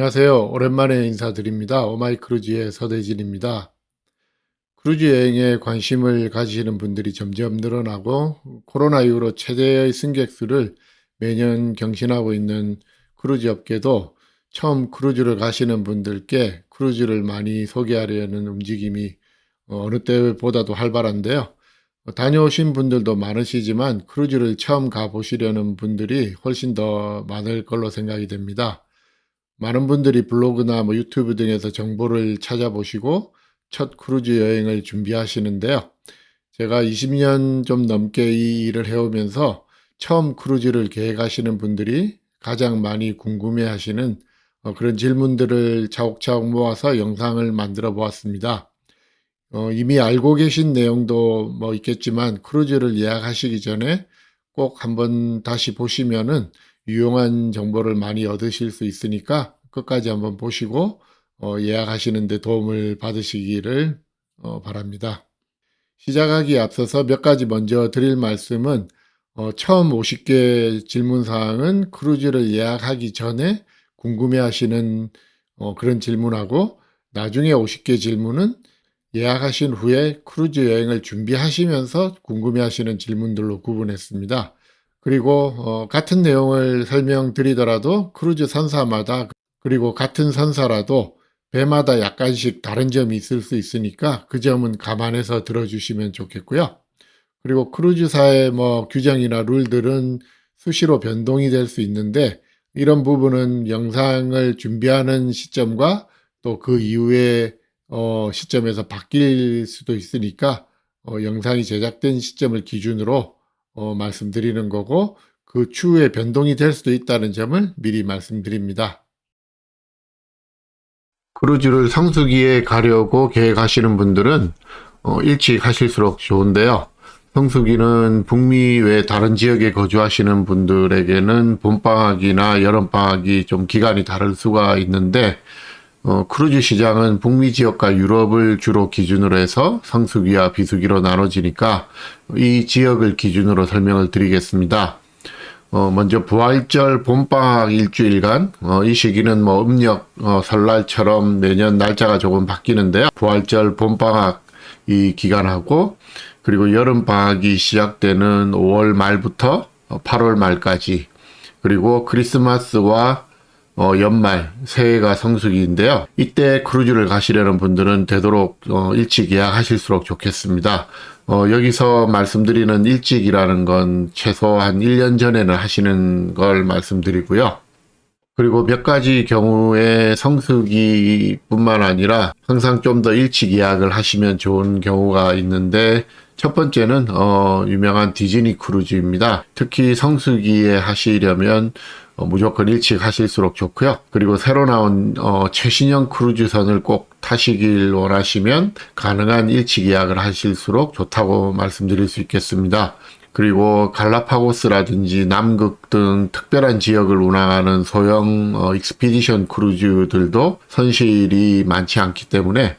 안녕하세요. 오랜만에 인사드립니다. 오마이크루즈의 서대진입니다. 크루즈 여행에 관심을 가지시는 분들이 점점 늘어나고 코로나 이후로 최대의 승객 수를 매년 경신하고 있는 크루즈 업계도 처음 크루즈를 가시는 분들께 크루즈를 많이 소개하려는 움직임이 어느 때보다도 활발한데요. 다녀오신 분들도 많으시지만 크루즈를 처음 가보시려는 분들이 훨씬 더 많을 걸로 생각이 됩니다. 많은 분들이 블로그나 유튜브 등에서 정보를 찾아보시고 첫 크루즈 여행을 준비하시는데요. 제가 20년 좀 넘게 이 일을 해오면서 처음 크루즈를 계획하시는 분들이 가장 많이 궁금해하시는 그런 질문들을 차곡차곡 모아서 영상을 만들어 보았습니다. 이미 알고 계신 내용도 있겠지만 크루즈를 예약하시기 전에 꼭 한번 다시 보시면은 유용한 정보를 많이 얻으실 수 있으니까 끝까지 한번 보시고 예약하시는 데 도움을 받으시기를 바랍니다. 시작하기에 앞서서 몇 가지 먼저 드릴 말씀은 처음 50개 질문사항은 크루즈를 예약하기 전에 궁금해하시는 그런 질문하고 나중에 50개 질문은 예약하신 후에 크루즈 여행을 준비하시면서 궁금해하시는 질문들로 구분했습니다. 그리고 같은 내용을 설명드리더라도 크루즈 선사마다 그리고 같은 선사라도 배마다 약간씩 다른 점이 있을 수 있으니까 그 점은 감안해서 들어주시면 좋겠고요. 그리고 크루즈사의 규정이나 룰들은 수시로 변동이 될 수 있는데 이런 부분은 영상을 준비하는 시점과 또 그 이후에 시점에서 바뀔 수도 있으니까 영상이 제작된 시점을 기준으로 말씀드리는 거고 그 추후에 변동이 될 수도 있다는 점을 미리 말씀드립니다. 크루즈를 성수기에 가려고 계획하시는 분들은 일찍 하실수록 좋은데요. 성수기는 북미 외 다른 지역에 거주하시는 분들에게는 봄방학이나 여름방학이 좀 기간이 다를 수가 있는데 크루즈 시장은 북미 지역과 유럽을 주로 기준으로 해서 성수기와 비수기로 나눠지니까 이 지역을 기준으로 설명을 드리겠습니다. 먼저 부활절 봄방학 일주일간 이 시기는 음력 설날처럼 매년 날짜가 조금 바뀌는데요. 부활절 봄방학 이 기간하고 그리고 여름방학이 시작되는 5월 말부터 8월 말까지 그리고 크리스마스와 연말, 새해가 성수기인데요. 이때 크루즈를 가시려는 분들은 되도록 일찍 예약하실수록 좋겠습니다. 여기서 말씀드리는 일찍이라는 건 최소한 1년 전에는 하시는 걸 말씀드리고요. 그리고 몇 가지 경우에 성수기뿐만 아니라 항상 좀 더 일찍 예약을 하시면 좋은 경우가 있는데 첫 번째는 유명한 디즈니 크루즈입니다. 특히 성수기에 하시려면 무조건 일찍 하실수록 좋고요. 그리고 새로 나온 최신형 크루즈선을 꼭 타시길 원하시면 가능한 일찍 예약을 하실수록 좋다고 말씀드릴 수 있겠습니다. 그리고 갈라파고스라든지 남극 등 특별한 지역을 운항하는 소형 익스피디션 크루즈들도 선실이 많지 않기 때문에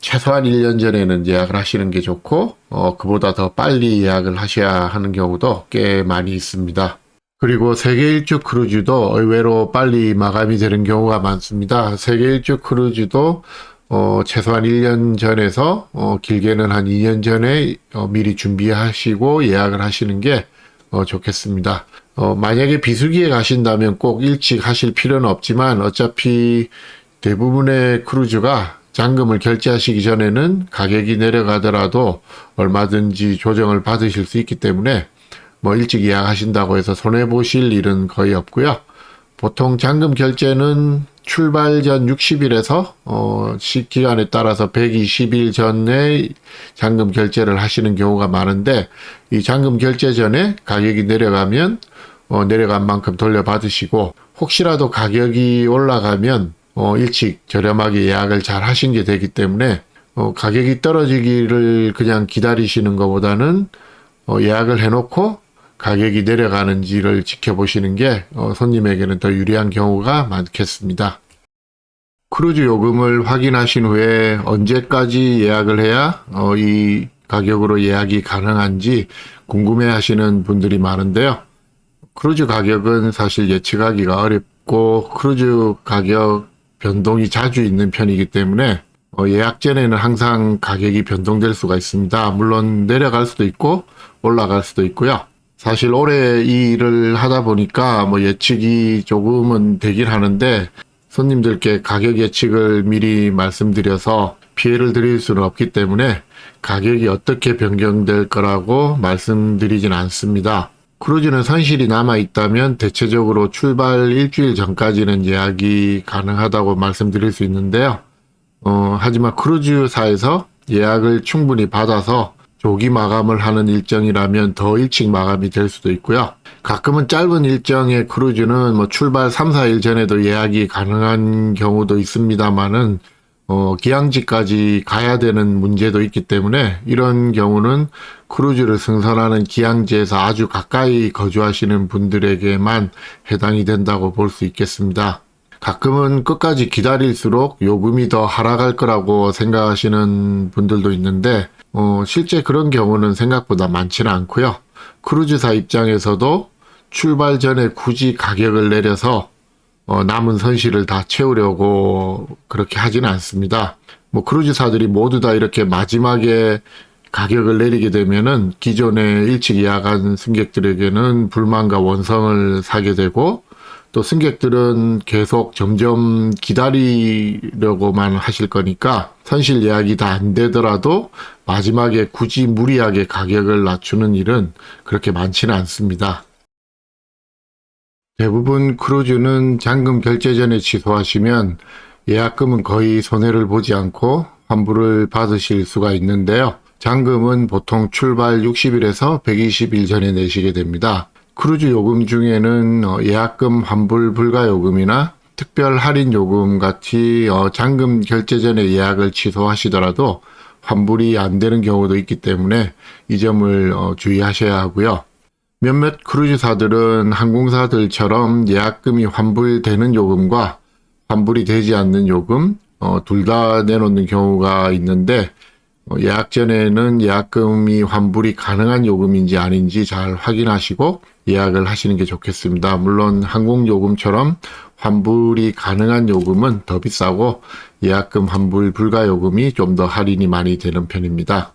최소한 1년 전에는 예약을 하시는 게 좋고 그보다 더 빨리 예약을 하셔야 하는 경우도 꽤 많이 있습니다. 그리고 세계 일주 크루즈도 의외로 빨리 마감이 되는 경우가 많습니다. 세계 일주 크루즈도 최소한 1년 전에서 길게는 한 2년 전에 미리 준비하시고 예약을 하시는 게 좋겠습니다. 만약에 비수기에 가신다면 꼭 일찍 하실 필요는 없지만 어차피 대부분의 크루즈가 잔금을 결제하시기 전에는 가격이 내려가더라도 얼마든지 조정을 받으실 수 있기 때문에 일찍 예약하신다고 해서 손해보실 일은 거의 없고요. 보통 잔금 결제는 출발 전 60일에서 기간에 따라서 120일 전에 잔금 결제를 하시는 경우가 많은데 이 잔금 결제 전에 가격이 내려가면 내려간 만큼 돌려받으시고 혹시라도 가격이 올라가면 일찍 저렴하게 예약을 잘 하신 게 되기 때문에 가격이 떨어지기를 그냥 기다리시는 것보다는 예약을 해놓고 가격이 내려가는지를 지켜보시는 게 손님에게는 더 유리한 경우가 많겠습니다. 크루즈 요금을 확인하신 후에 언제까지 예약을 해야 이 가격으로 예약이 가능한지 궁금해 하시는 분들이 많은데요. 크루즈 가격은 사실 예측하기가 어렵고 크루즈 가격 변동이 자주 있는 편이기 때문에 예약 전에는 항상 가격이 변동될 수가 있습니다. 물론 내려갈 수도 있고 올라갈 수도 있고요. 사실 올해 이 일을 하다 보니까 예측이 조금은 되긴 하는데 손님들께 가격 예측을 미리 말씀드려서 피해를 드릴 수는 없기 때문에 가격이 어떻게 변경될 거라고 말씀드리진 않습니다. 크루즈는 선실이 남아있다면 대체적으로 출발 일주일 전까지는 예약이 가능하다고 말씀드릴 수 있는데요. 하지만 크루즈사에서 예약을 충분히 받아서 조기 마감을 하는 일정이라면 더 일찍 마감이 될 수도 있고요. 가끔은 짧은 일정의 크루즈는 출발 3, 4일 전에도 예약이 가능한 경우도 있습니다만은 기항지까지 가야 되는 문제도 있기 때문에 이런 경우는 크루즈를 승선하는 기항지에서 아주 가까이 거주하시는 분들에게만 해당이 된다고 볼 수 있겠습니다. 가끔은 끝까지 기다릴수록 요금이 더 하락할 거라고 생각하시는 분들도 있는데 실제 그런 경우는 생각보다 많지는 않고요. 크루즈사 입장에서도 출발 전에 굳이 가격을 내려서 남은 선실을 다 채우려고 그렇게 하지는 않습니다. 크루즈사들이 모두 다 이렇게 마지막에 가격을 내리게 되면은 기존에 일찍 예약한 승객들에게는 불만과 원성을 사게 되고 또 승객들은 계속 점점 기다리려고만 하실 거니까 선실 예약이 다 안 되더라도 마지막에 굳이 무리하게 가격을 낮추는 일은 그렇게 많지는 않습니다. 대부분 크루즈는 잔금 결제 전에 취소하시면 예약금은 거의 손해를 보지 않고 환불을 받으실 수가 있는데요. 잔금은 보통 출발 60일에서 120일 전에 내시게 됩니다. 크루즈 요금 중에는 예약금 환불 불가 요금이나 특별 할인 요금 같이 잔금 결제 전에 예약을 취소하시더라도 환불이 안 되는 경우도 있기 때문에 이 점을 주의하셔야 하고요. 몇몇 크루즈사들은 항공사들처럼 예약금이 환불되는 요금과 환불이 되지 않는 요금 둘 다 내놓는 경우가 있는데 예약 전에는 예약금이 환불이 가능한 요금인지 아닌지 잘 확인하시고 예약을 하시는 게 좋겠습니다. 물론 항공요금처럼 환불이 가능한 요금은 더 비싸고 예약금 환불 불가 요금이 좀 더 할인이 많이 되는 편입니다.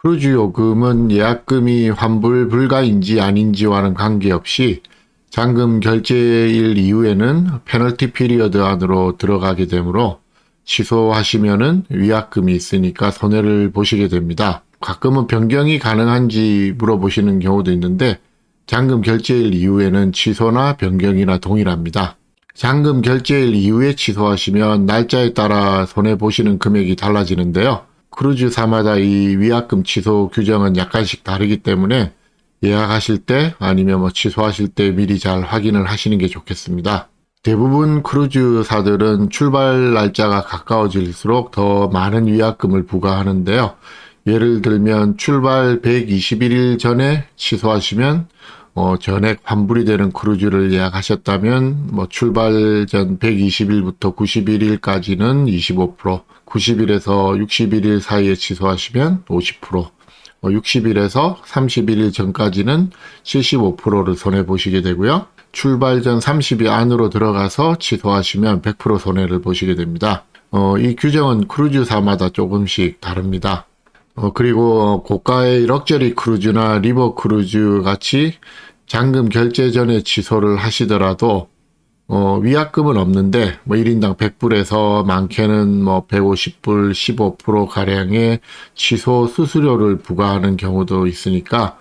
크루즈 요금은 예약금이 환불 불가인지 아닌지와는 관계없이 잔금 결제일 이후에는 페널티 피리어드 안으로 들어가게 되므로 취소하시면은 위약금이 있으니까 손해를 보시게 됩니다. 가끔은 변경이 가능한지 물어보시는 경우도 있는데 잔금 결제일 이후에는 취소나 변경이나 동일합니다. 잔금 결제일 이후에 취소하시면 날짜에 따라 손해보시는 금액이 달라지는데요. 크루즈사마다 이 위약금 취소 규정은 약간씩 다르기 때문에 예약하실 때 아니면 취소하실 때 미리 잘 확인을 하시는 게 좋겠습니다. 대부분 크루즈사들은 출발 날짜가 가까워질수록 더 많은 위약금을 부과하는데요. 예를 들면 출발 121일 전에 취소하시면 전액 환불이 되는 크루즈를 예약하셨다면 출발 전 120일부터 91일까지는 25%, 90일에서 61일 사이에 취소하시면 50%, 60일에서 31일 전까지는 75%를 손해보시게 되고요. 출발 전 30일 안으로 들어가서 취소하시면 100% 손해를 보시게 됩니다. 이 규정은 크루즈사마다 조금씩 다릅니다. 그리고 고가의 럭셔리 크루즈나 리버 크루즈 같이 잔금 결제 전에 취소를 하시더라도 위약금은 없는데 1인당 100불에서 많게는 150불 15%가량의 취소 수수료를 부과하는 경우도 있으니까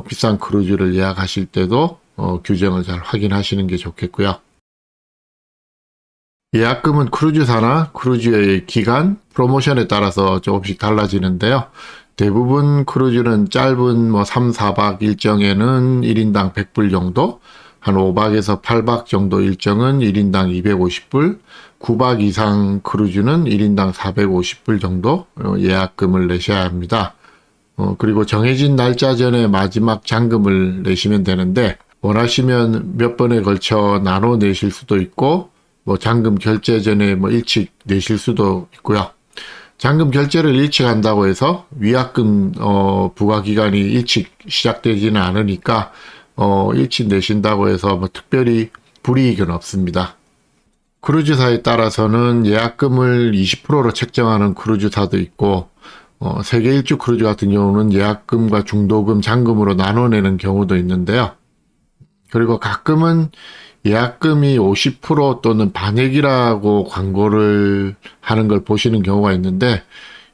비싼 크루즈를 예약하실 때도 규정을 잘 확인하시는 게 좋겠고요. 예약금은 크루즈사나 크루즈의 기간, 프로모션에 따라서 조금씩 달라지는데요. 대부분 크루즈는 짧은 3, 4박 일정에는 1인당 100불 정도, 한 5박에서 8박 정도 일정은 1인당 250불, 9박 이상 크루즈는 1인당 450불 정도 예약금을 내셔야 합니다. 그리고 정해진 날짜 전에 마지막 잔금을 내시면 되는데 원하시면 몇 번에 걸쳐 나눠 내실 수도 있고 잔금 결제 전에 일찍 내실 수도 있고요. 잔금 결제를 일찍 한다고 해서 위약금 부과 기간이 일찍 시작되지는 않으니까 일찍 내신다고 해서 특별히 불이익은 없습니다. 크루즈사에 따라서는 예약금을 20%로 책정하는 크루즈사도 있고, 세계 일주 크루즈 같은 경우는 예약금과 중도금, 잔금으로 나눠내는 경우도 있는데요. 그리고 가끔은 예약금이 50% 또는 반액이라고 광고를 하는 걸 보시는 경우가 있는데,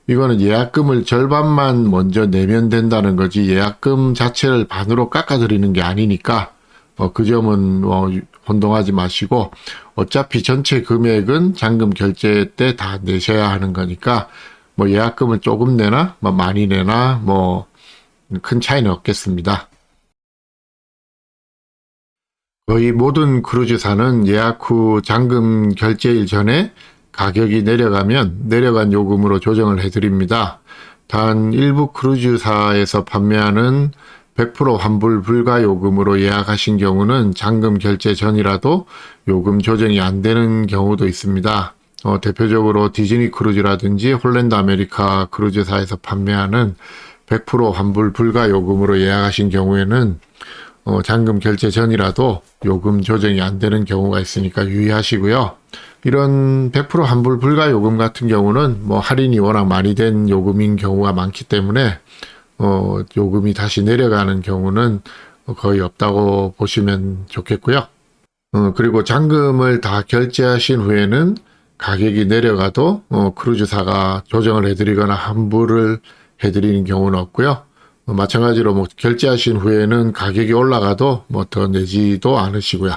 이거는 예약금을 절반만 먼저 내면 된다는 거지 예약금 자체를 반으로 깎아드리는 게 아니니까 그 점은 혼동하지 마시고, 어차피 전체 금액은 잔금 결제 때 다 내셔야 하는 거니까 예약금을 조금 내나 많이 내나 큰 차이는 없겠습니다. 거의 모든 크루즈사는 예약 후 잔금 결제일 전에 가격이 내려가면 내려간 요금으로 조정을 해드립니다. 단 일부 크루즈사에서 판매하는 100% 환불 불가 요금으로 예약하신 경우는 잔금 결제 전이라도 요금 조정이 안 되는 경우도 있습니다. 대표적으로 디즈니 크루즈라든지 홀랜드 아메리카 크루즈사에서 판매하는 100% 환불 불가 요금으로 예약하신 경우에는 잔금 결제 전이라도 요금 조정이 안 되는 경우가 있으니까 유의하시고요. 이런 100% 환불 불가 요금 같은 경우는 할인이 워낙 많이 된 요금인 경우가 많기 때문에 요금이 다시 내려가는 경우는 거의 없다고 보시면 좋겠고요. 그리고 잔금을 다 결제하신 후에는 가격이 내려가도 크루즈사가 조정을 해드리거나 환불을 해드리는 경우는 없고요. 마찬가지로 결제하신 후에는 가격이 올라가도 더 내지도 않으시고요.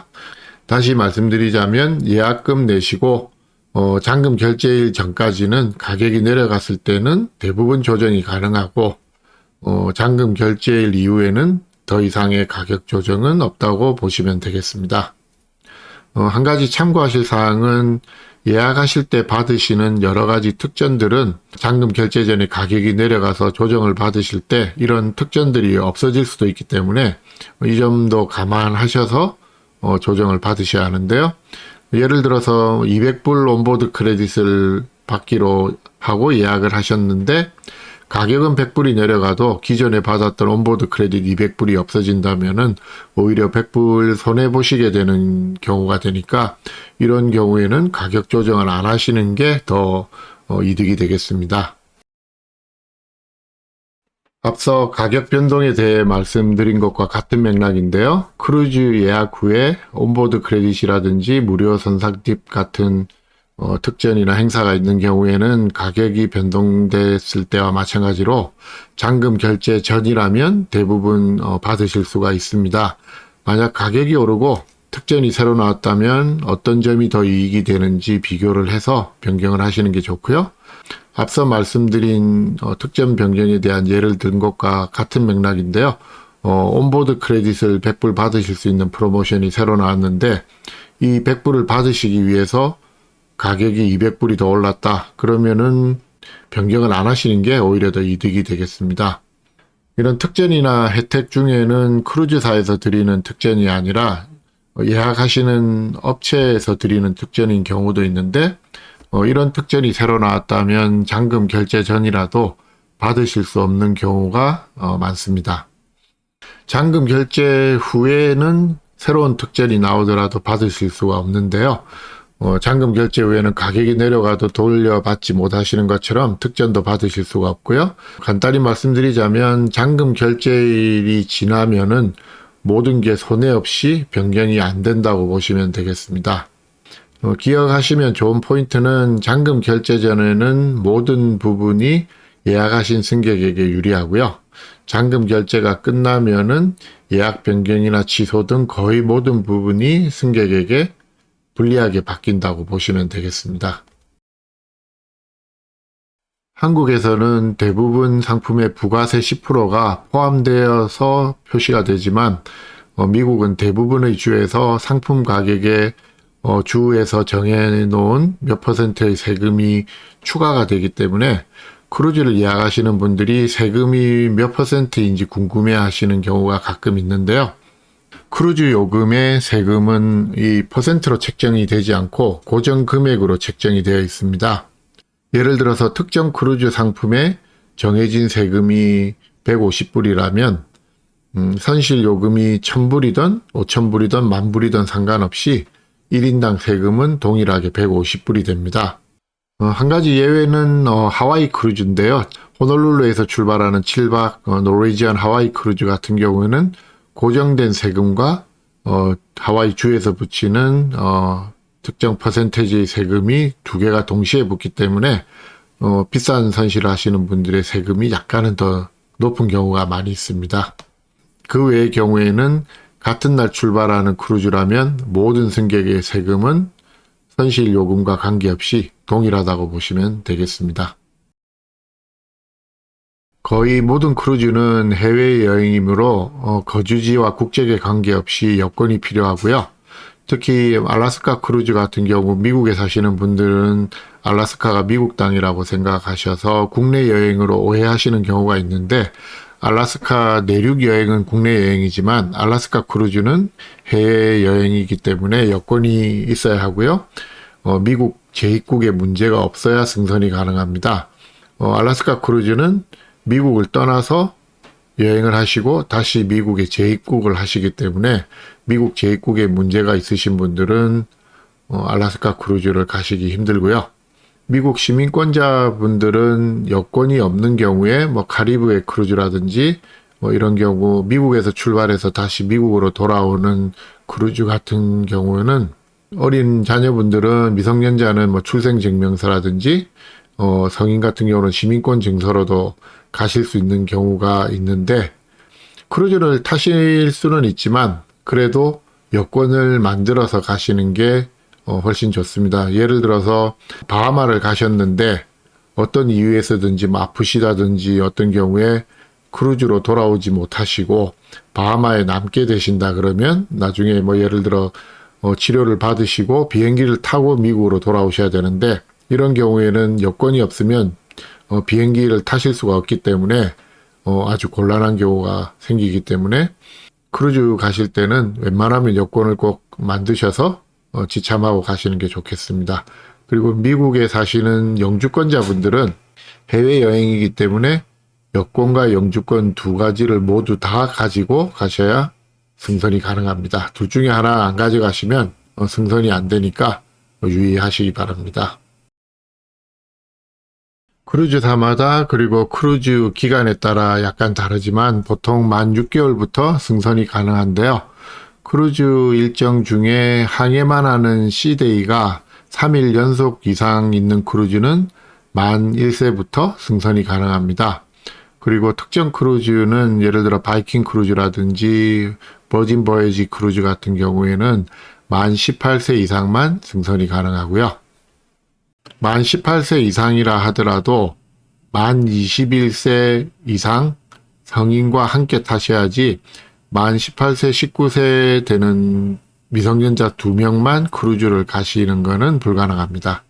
다시 말씀드리자면 예약금 내시고 잔금 결제일 전까지는 가격이 내려갔을 때는 대부분 조정이 가능하고 잔금 결제일 이후에는 더 이상의 가격 조정은 없다고 보시면 되겠습니다. 한 가지 참고하실 사항은 예약하실 때 받으시는 여러 가지 특전들은 잔금 결제 전에 가격이 내려가서 조정을 받으실 때 이런 특전들이 없어질 수도 있기 때문에 이 점도 감안하셔서 조정을 받으셔야 하는데요. 예를 들어서 200불 온보드 크레딧을 받기로 하고 예약을 하셨는데 가격은 100불이 내려가도 기존에 받았던 온보드 크레딧 200불이 없어진다면은 오히려 100불 손해보시게 되는 경우가 되니까 이런 경우에는 가격 조정을 안 하시는 게 더 이득이 되겠습니다. 앞서 가격 변동에 대해 말씀드린 것과 같은 맥락인데요. 크루즈 예약 후에 온보드 크레딧이라든지 무료 선상팁 같은 특전이나 행사가 있는 경우에는 가격이 변동됐을 때와 마찬가지로 잔금 결제 전이라면 대부분 받으실 수가 있습니다. 만약 가격이 오르고 특전이 새로 나왔다면 어떤 점이 더 이익이 되는지 비교를 해서 변경을 하시는 게 좋고요. 앞서 말씀드린 특전 변경에 대한 예를 든 것과 같은 맥락인데요. 온보드 크레딧을 100불 받으실 수 있는 프로모션이 새로 나왔는데 이 100불을 받으시기 위해서 가격이 200불이 더 올랐다. 그러면은 변경을 안 하시는 게 오히려 더 이득이 되겠습니다. 이런 특전이나 혜택 중에는 크루즈사에서 드리는 특전이 아니라 예약하시는 업체에서 드리는 특전인 경우도 있는데 이런 특전이 새로 나왔다면 잔금 결제 전이라도 받으실 수 없는 경우가 많습니다. 잔금 결제 후에는 새로운 특전이 나오더라도 받으실 수가 없는데요. 잔금 결제 후에는 가격이 내려가도 돌려받지 못하시는 것처럼 특전도 받으실 수가 없고요. 간단히 말씀드리자면 잔금 결제일이 지나면은 모든 게 손해 없이 변경이 안 된다고 보시면 되겠습니다. 기억하시면 좋은 포인트는 잔금 결제 전에는 모든 부분이 예약하신 승객에게 유리하고요. 잔금 결제가 끝나면은 예약 변경이나 취소 등 거의 모든 부분이 승객에게 불리하게 바뀐다고 보시면 되겠습니다. 한국에서는 대부분 상품의 부가세 10%가 포함되어서 표시가 되지만 미국은 대부분의 주에서 상품 가격에 주에서 정해놓은 몇 퍼센트의 세금이 추가가 되기 때문에 크루즈를 예약하시는 분들이 세금이 몇 퍼센트인지 궁금해 하시는 경우가 가끔 있는데요. 크루즈 요금의 세금은 이 퍼센트로 책정이 되지 않고 고정 금액으로 책정이 되어 있습니다. 예를 들어서 특정 크루즈 상품에 정해진 세금이 150불이라면 선실 요금이 1000불이든 5000불이든 10,000불이든 상관없이 1인당 세금은 동일하게 150불이 됩니다. 한 가지 예외는 하와이 크루즈인데요. 호놀룰루에서 출발하는 7박 노르웨이지안 하와이 크루즈 같은 경우에는 고정된 세금과 하와이 주에서 붙이는 특정 퍼센테이지 세금이 두 개가 동시에 붙기 때문에 비싼 선실을 하시는 분들의 세금이 약간은 더 높은 경우가 많이 있습니다. 그 외의 경우에는 같은 날 출발하는 크루즈라면 모든 승객의 세금은 선실 요금과 관계없이 동일하다고 보시면 되겠습니다. 거의 모든 크루즈는 해외여행이므로 거주지와 국적에 관계없이 여권이 필요하고요. 특히 알래스카 크루즈 같은 경우 미국에 사시는 분들은 알래스카가 미국 땅이라고 생각하셔서 국내 여행으로 오해하시는 경우가 있는데, 알래스카 내륙 여행은 국내 여행이지만 알래스카 크루즈는 해외 여행이기 때문에 여권이 있어야 하고요. 미국 재입국에 문제가 없어야 승선이 가능합니다. 알래스카 크루즈는 미국을 떠나서 여행을 하시고 다시 미국에 재입국을 하시기 때문에 미국 재입국에 문제가 있으신 분들은 알래스카 크루즈를 가시기 힘들고요. 미국 시민권자분들은 여권이 없는 경우에 카리브해 크루즈라든지 이런 경우 미국에서 출발해서 다시 미국으로 돌아오는 크루즈 같은 경우에는 어린 자녀분들은 미성년자는 출생증명서라든지 성인 같은 경우는 시민권 증서로도 가실 수 있는 경우가 있는데, 크루즈를 타실 수는 있지만 그래도 여권을 만들어서 가시는 게 훨씬 좋습니다. 예를 들어서 바하마를 가셨는데 어떤 이유에서든지 아프시다든지 어떤 경우에 크루즈로 돌아오지 못하시고 바하마에 남게 되신다 그러면 나중에 예를 들어 치료를 받으시고 비행기를 타고 미국으로 돌아오셔야 되는데, 이런 경우에는 여권이 없으면 비행기를 타실 수가 없기 때문에 아주 곤란한 경우가 생기기 때문에 크루즈 가실 때는 웬만하면 여권을 꼭 만드셔서 지참하고 가시는 게 좋겠습니다. 그리고 미국에 사시는 영주권자분들은 해외여행이기 때문에 여권과 영주권 두 가지를 모두 다 가지고 가셔야 승선이 가능합니다. 둘 중에 하나 안 가져가시면 승선이 안 되니까 유의하시기 바랍니다. 크루즈사마다 그리고 크루즈 기간에 따라 약간 다르지만 보통 만 6개월부터 승선이 가능한데요. 크루즈 일정 중에 항해만 하는 C데이가 3일 연속 이상 있는 크루즈는 만 1세부터 승선이 가능합니다. 그리고 특정 크루즈는 예를 들어 바이킹 크루즈라든지 버진 버예지 크루즈 같은 경우에는 만 18세 이상만 승선이 가능하고요. 만 18세 이상이라 하더라도 만 21세 이상 성인과 함께 타셔야지 만 18세, 19세 되는 미성년자 2명만 크루즈를 가시는 것은 불가능합니다.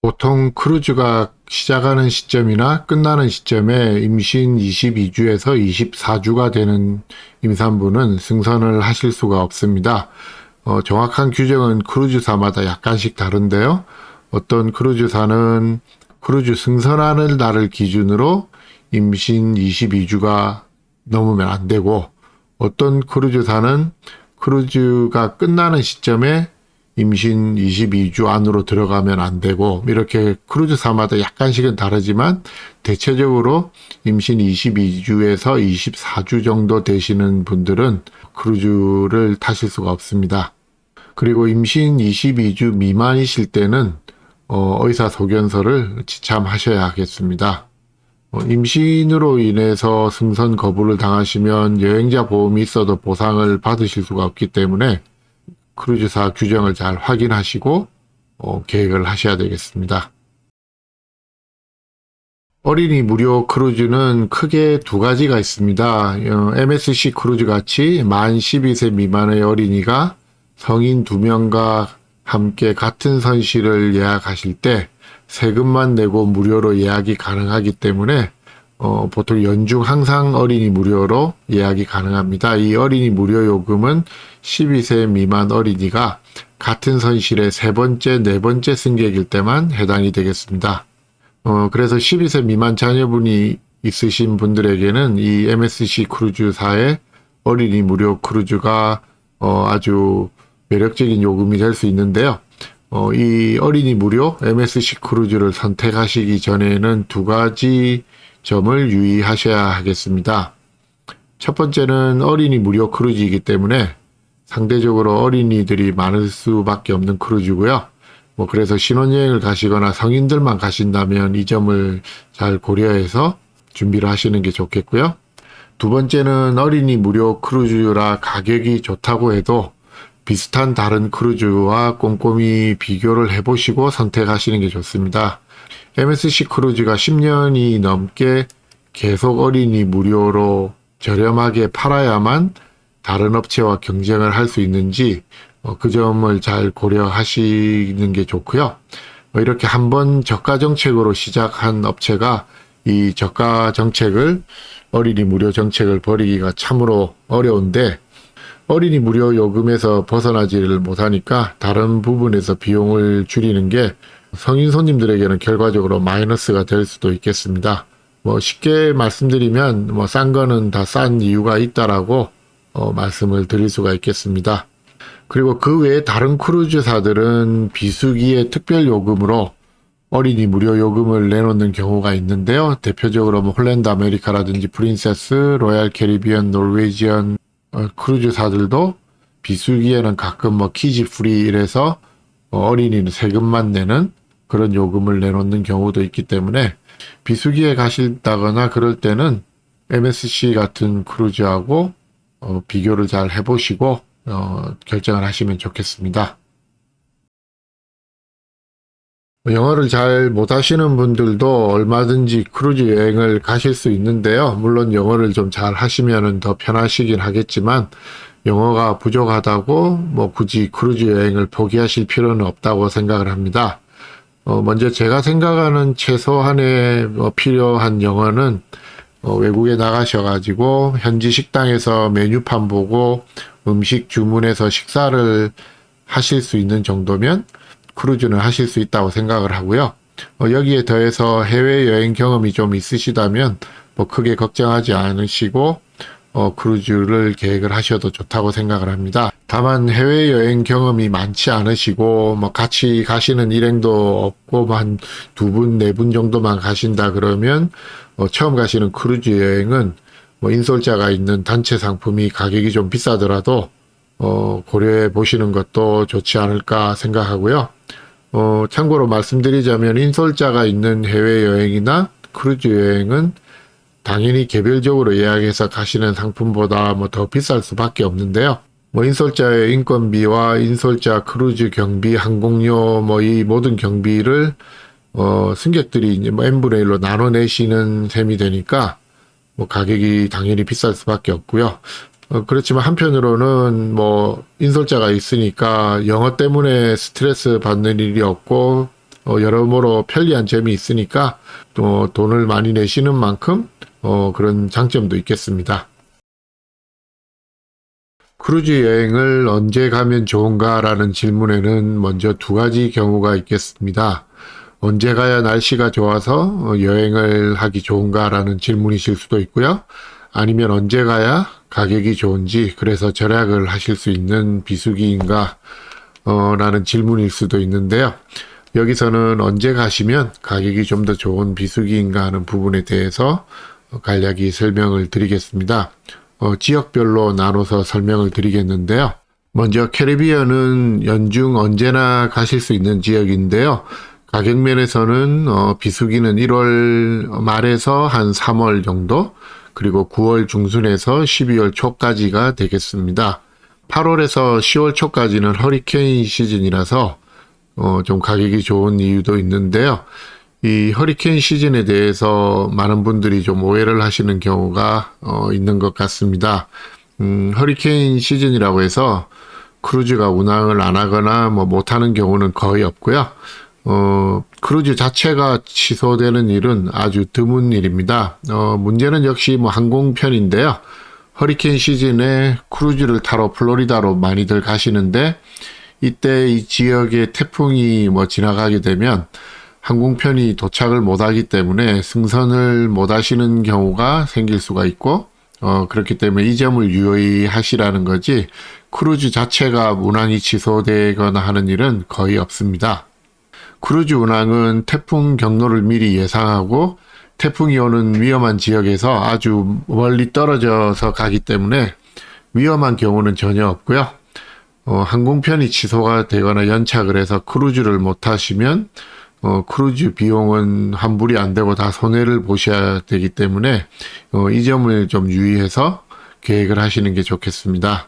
보통 크루즈가 시작하는 시점이나 끝나는 시점에 임신 22주에서 24주가 되는 임산부는 승선을 하실 수가 없습니다. 정확한 규정은 크루즈사마다 약간씩 다른데요. 어떤 크루즈사는 크루즈 승선하는 날을 기준으로 임신 22주가 넘으면 안 되고, 어떤 크루즈사는 크루즈가 끝나는 시점에 임신 22주 안으로 들어가면 안 되고, 이렇게 크루즈사마다 약간씩은 다르지만 대체적으로 임신 22주에서 24주 정도 되시는 분들은 크루즈를 타실 수가 없습니다. 그리고 임신 22주 미만이실 때는 의사소견서를 지참하셔야 하겠습니다. 임신으로 인해서 승선 거부를 당하시면 여행자 보험이 있어도 보상을 받으실 수가 없기 때문에 크루즈사 규정을 잘 확인하시고 계획을 하셔야 되겠습니다. 어린이 무료 크루즈는 크게 두 가지가 있습니다. MSC 크루즈 같이 만 12세 미만의 어린이가 성인 2명과 함께 같은 선실을 예약하실 때 세금만 내고 무료로 예약이 가능하기 때문에 보통 연중 항상 어린이 무료로 예약이 가능합니다. 이 어린이 무료 요금은 12세 미만 어린이가 같은 선실에 세 번째, 네 번째 승객일 때만 해당이 되겠습니다. 그래서 12세 미만 자녀분이 있으신 분들에게는 이 MSC 크루즈사의 어린이 무료 크루즈가 아주 매력적인 요금이 될 수 있는데요. 이 어린이 무료 MSC 크루즈를 선택하시기 전에는 두 가지 점을 유의하셔야 하겠습니다. 첫 번째는 어린이 무료 크루즈이기 때문에 상대적으로 어린이들이 많을 수밖에 없는 크루즈고요. 그래서 신혼여행을 가시거나 성인들만 가신다면 이 점을 잘 고려해서 준비를 하시는 게 좋겠고요. 두 번째는 어린이 무료 크루즈라 가격이 좋다고 해도 비슷한 다른 크루즈와 꼼꼼히 비교를 해보시고 선택하시는 게 좋습니다. MSC 크루즈가 10년이 넘게 계속 어린이 무료로 저렴하게 팔아야만 다른 업체와 경쟁을 할 수 있는지 그 점을 잘 고려하시는 게 좋고요. 이렇게 한번 저가 정책으로 시작한 업체가 이 저가 정책을 어린이 무료 정책을 버리기가 참으로 어려운데 어린이 무료 요금에서 벗어나지를 못하니까 다른 부분에서 비용을 줄이는 게 성인 손님들에게는 결과적으로 마이너스가 될 수도 있겠습니다. 쉽게 말씀드리면 싼 거는 다 싼 이유가 있다라고 말씀을 드릴 수가 있겠습니다. 그리고 그 외에 다른 크루즈사들은 비수기의 특별 요금으로 어린이 무료 요금을 내놓는 경우가 있는데요. 대표적으로 홀랜드 아메리카라든지 프린세스, 로얄 캐리비안, 노르웨이지언 크루즈사들도 비수기에는 가끔 키즈 프리 이래서 어린이는 세금만 내는 그런 요금을 내놓는 경우도 있기 때문에 비수기에 가신다거나 그럴 때는 MSC 같은 크루즈하고 비교를 잘 해보시고 결정을 하시면 좋겠습니다. 영어를 잘 못하시는 분들도 얼마든지 크루즈 여행을 가실 수 있는데요. 물론 영어를 좀 잘 하시면 더 편하시긴 하겠지만 영어가 부족하다고 굳이 크루즈 여행을 포기하실 필요는 없다고 생각을 합니다. 먼저 제가 생각하는 최소한의 필요한 영어는 외국에 나가셔가지고 현지 식당에서 메뉴판 보고 음식 주문해서 식사를 하실 수 있는 정도면 크루즈는 하실 수 있다고 생각을 하고요. 여기에 더해서 해외여행 경험이 좀 있으시다면 크게 걱정하지 않으시고 크루즈를 계획을 하셔도 좋다고 생각을 합니다. 다만 해외여행 경험이 많지 않으시고 같이 가시는 일행도 없고 한 2분, 4분 정도만 가신다 그러면 처음 가시는 크루즈 여행은 인솔자가 있는 단체 상품이 가격이 좀 비싸더라도 고려해 보시는 것도 좋지 않을까 생각하고요. 참고로 말씀드리자면 인솔자가 있는 해외여행이나 크루즈 여행은 당연히 개별적으로 예약해서 가시는 상품보다 더 비쌀 수밖에 없는데요. 인솔자의 인건비와 인솔자 크루즈 경비, 항공료 이 모든 경비를 승객들이 이제 n분의 1로 나눠내시는 셈이 되니까 가격이 당연히 비쌀 수밖에 없고요. 그렇지만 한편으로는 인솔자가 있으니까 영어 때문에 스트레스 받는 일이 없고 여러모로 편리한 점이 있으니까 또 돈을 많이 내시는 만큼 그런 장점도 있겠습니다. 크루즈 여행을 언제 가면 좋은가라는 질문에는 먼저 두 가지 경우가 있겠습니다. 언제 가야 날씨가 좋아서 여행을 하기 좋은가라는 질문이실 수도 있고요. 아니면 언제 가야 가격이 좋은지 그래서 절약을 하실 수 있는 비수기인가 라는 질문일 수도 있는데요. 여기서는 언제 가시면 가격이 좀 더 좋은 비수기인가 하는 부분에 대해서 간략히 설명을 드리겠습니다. 지역별로 나눠서 설명을 드리겠는데요. 먼저 캐리비안은 연중 언제나 가실 수 있는 지역인데요. 가격 면에서는 비수기는 1월 말에서 한 3월 정도, 그리고 9월 중순에서 12월 초까지가 되겠습니다. 8월에서 10월 초까지는 허리케인 시즌이라서 좀 가격이 좋은 이유도 있는데요. 이 허리케인 시즌에 대해서 많은 분들이 좀 오해를 하시는 경우가 있는 것 같습니다. 허리케인 시즌이라고 해서 크루즈가 운항을 안 하거나 못하는 경우는 거의 없고요. 크루즈 자체가 취소되는 일은 아주 드문 일입니다. 문제는 역시 항공편인데요. 허리케인 시즌에 크루즈를 타러 플로리다로 많이들 가시는데 이때 이 지역에 태풍이 지나가게 되면 항공편이 도착을 못하기 때문에 승선을 못 하시는 경우가 생길 수가 있고 그렇기 때문에 이 점을 유의하시라는 거지, 크루즈 자체가 운항이 취소되거나 하는 일은 거의 없습니다. 크루즈 운항은 태풍 경로를 미리 예상하고 태풍이 오는 위험한 지역에서 아주 멀리 떨어져서 가기 때문에 위험한 경우는 전혀 없고요. 항공편이 취소가 되거나 연착을 해서 크루즈를 못 하시면 크루즈 비용은 환불이 안 되고 다 손해를 보셔야 되기 때문에 이 점을 좀 유의해서 계획을 하시는 게 좋겠습니다.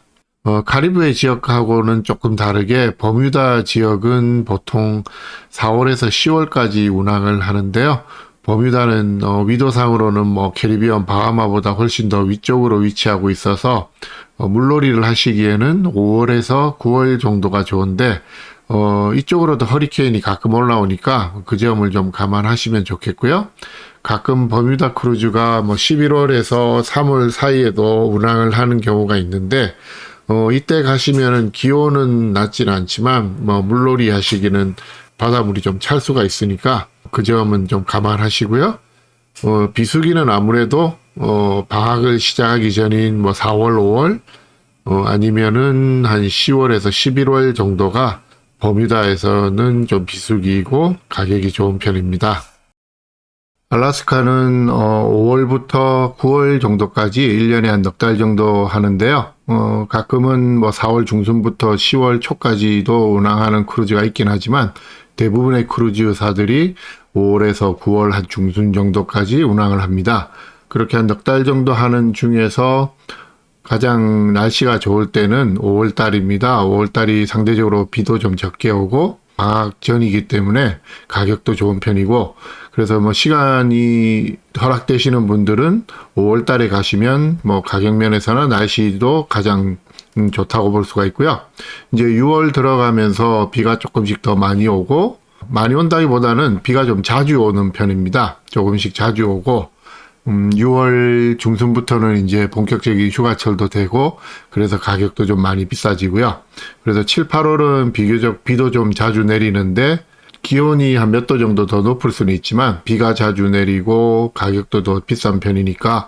카리브해 지역하고는 조금 다르게 버뮤다 지역은 보통 4월에서 10월까지 운항을 하는데요. 버뮤다는 위도상으로는 뭐 캐리비안 바하마보다 훨씬 더 위쪽으로 위치하고 있어서 물놀이를 하시기에는 5월에서 9월 정도가 좋은데 이쪽으로도 허리케인이 가끔 올라오니까 그 점을 좀 감안하시면 좋겠고요. 가끔 버뮤다 크루즈가 뭐 11월에서 3월 사이에도 운항을 하는 경우가 있는데 이때 가시면은 기온은 낮진 않지만 뭐 물놀이 하시기는 바닷물이 좀 찰 수가 있으니까 그 점은 좀 감안하시고요. 비수기는 아무래도 방학을 시작하기 전인 뭐 4월, 5월 아니면은 한 10월에서 11월 정도가 버뮤다에서는 좀 비수기이고 가격이 좋은 편입니다. 알래스카는 5월부터 9월 정도까지 1년에 한 넉 달 정도 하는데요. 가끔은 뭐 4월 중순부터 10월 초까지도 운항하는 크루즈가 있긴 하지만 대부분의 크루즈사들이 5월에서 9월 한 중순 정도까지 운항을 합니다. 그렇게 한 넉 달 정도 하는 중에서 가장 날씨가 좋을 때는 5월 달입니다. 5월 달이 상대적으로 비도 좀 적게 오고 방학 전이기 때문에 가격도 좋은 편이고, 그래서 뭐 시간이 허락되시는 분들은 5월 달에 가시면 뭐 가격 면에서는 날씨도 가장 좋다고 볼 수가 있고요. 이제 6월 들어가면서 비가 조금씩 더 많이 오고, 많이 온다기보다는 비가 좀 자주 오는 편입니다. 조금씩 자주 오고 6월 중순부터는 이제 본격적인 휴가철도 되고, 그래서 가격도 좀 많이 비싸지고요. 그래서 7, 8월은 비교적 비도 좀 자주 내리는데 기온이 한 몇 도 정도 더 높을 수는 있지만 비가 자주 내리고 가격도 더 비싼 편이니까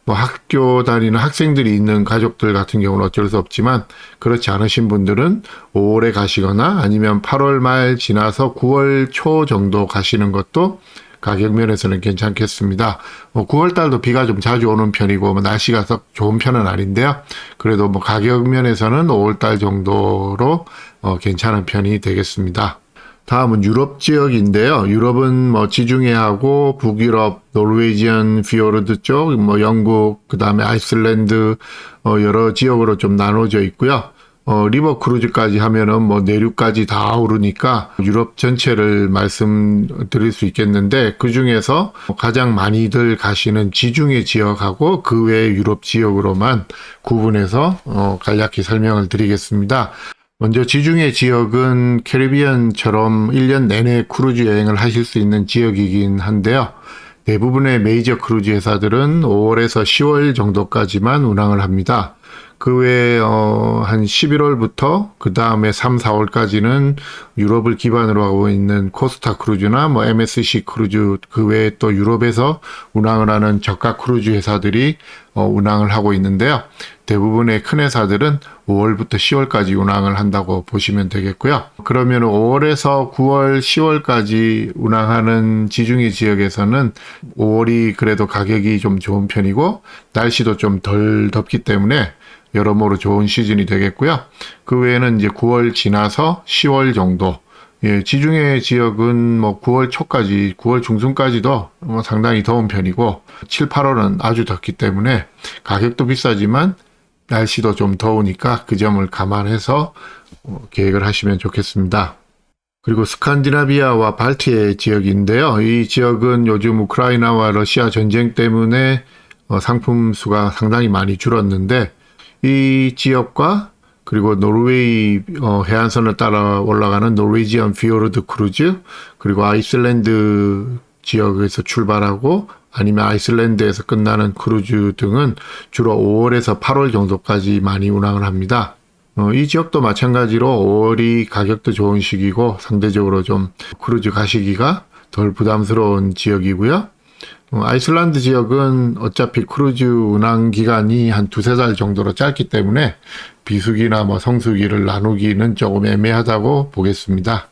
뭐 학교 다니는 학생들이 있는 가족들 같은 경우는 어쩔 수 없지만, 그렇지 않으신 분들은 5월에 가시거나 아니면 8월 말 지나서 9월 초 정도 가시는 것도 가격 면에서는 괜찮겠습니다. 9월 달도 비가 좀 자주 오는 편이고 뭐 날씨가 썩 좋은 편은 아닌데요. 그래도 뭐 가격 면에서는 5월 달 정도로 괜찮은 편이 되겠습니다. 다음은 유럽 지역인데요. 유럽은 뭐 지중해하고 북유럽, 노르웨이지안 피오르드 쪽, 뭐 영국, 그 다음에 아이슬란드 여러 지역으로 좀 나눠져 있고요. 리버 크루즈까지 하면은 뭐 내륙까지 다 오르니까 유럽 전체를 말씀드릴 수 있겠는데, 그 중에서 가장 많이들 가시는 지중해 지역하고 그 외의 유럽 지역으로만 구분해서 간략히 설명을 드리겠습니다. 먼저 지중해 지역은 캐리비안처럼 1년 내내 크루즈 여행을 하실 수 있는 지역이긴 한데요. 대부분의 메이저 크루즈 회사들은 5월에서 10월 정도까지만 운항을 합니다. 그 외에 한 11월부터 그 다음에 3, 4월까지는 유럽을 기반으로 하고 있는 코스타 크루즈나 뭐 MSC 크루즈, 그 외에 또 유럽에서 운항을 하는 저가 크루즈 회사들이 운항을 하고 있는데요. 대부분의 큰 회사들은 5월부터 10월까지 운항을 한다고 보시면 되겠고요. 그러면 5월에서 9월, 10월까지 운항하는 지중해 지역에서는 5월이 그래도 가격이 좀 좋은 편이고 날씨도 좀 덜 덥기 때문에 여러모로 좋은 시즌이 되겠고요. 그 외에는 이제 9월 지나서 10월 정도, 지중해 지역은 뭐 9월 초까지, 9월 중순까지도 뭐 상당히 더운 편이고 7, 8월은 아주 덥기 때문에 가격도 비싸지만 날씨도 좀 더우니까 그 점을 감안해서 계획을 하시면 좋겠습니다. 그리고 스칸디나비아와 발트해 지역인데요. 이 지역은 요즘 우크라이나와 러시아 전쟁 때문에 상품 수가 상당히 많이 줄었는데, 이 지역과 그리고 노르웨이 해안선을 따라 올라가는 노르웨이지안 피오르드 크루즈, 그리고 아이슬란드 지역에서 출발하고 아니면 아이슬란드에서 끝나는 크루즈 등은 주로 5월에서 8월 정도까지 많이 운항을 합니다. 이 지역도 마찬가지로 5월이 가격도 좋은 시기고 상대적으로 좀 크루즈 가시기가 덜 부담스러운 지역이고요. 아이슬란드 지역은 어차피 크루즈 운항 기간이 한 두세 달 정도로 짧기 때문에 비수기나 뭐 성수기를 나누기는 조금 애매하다고 보겠습니다.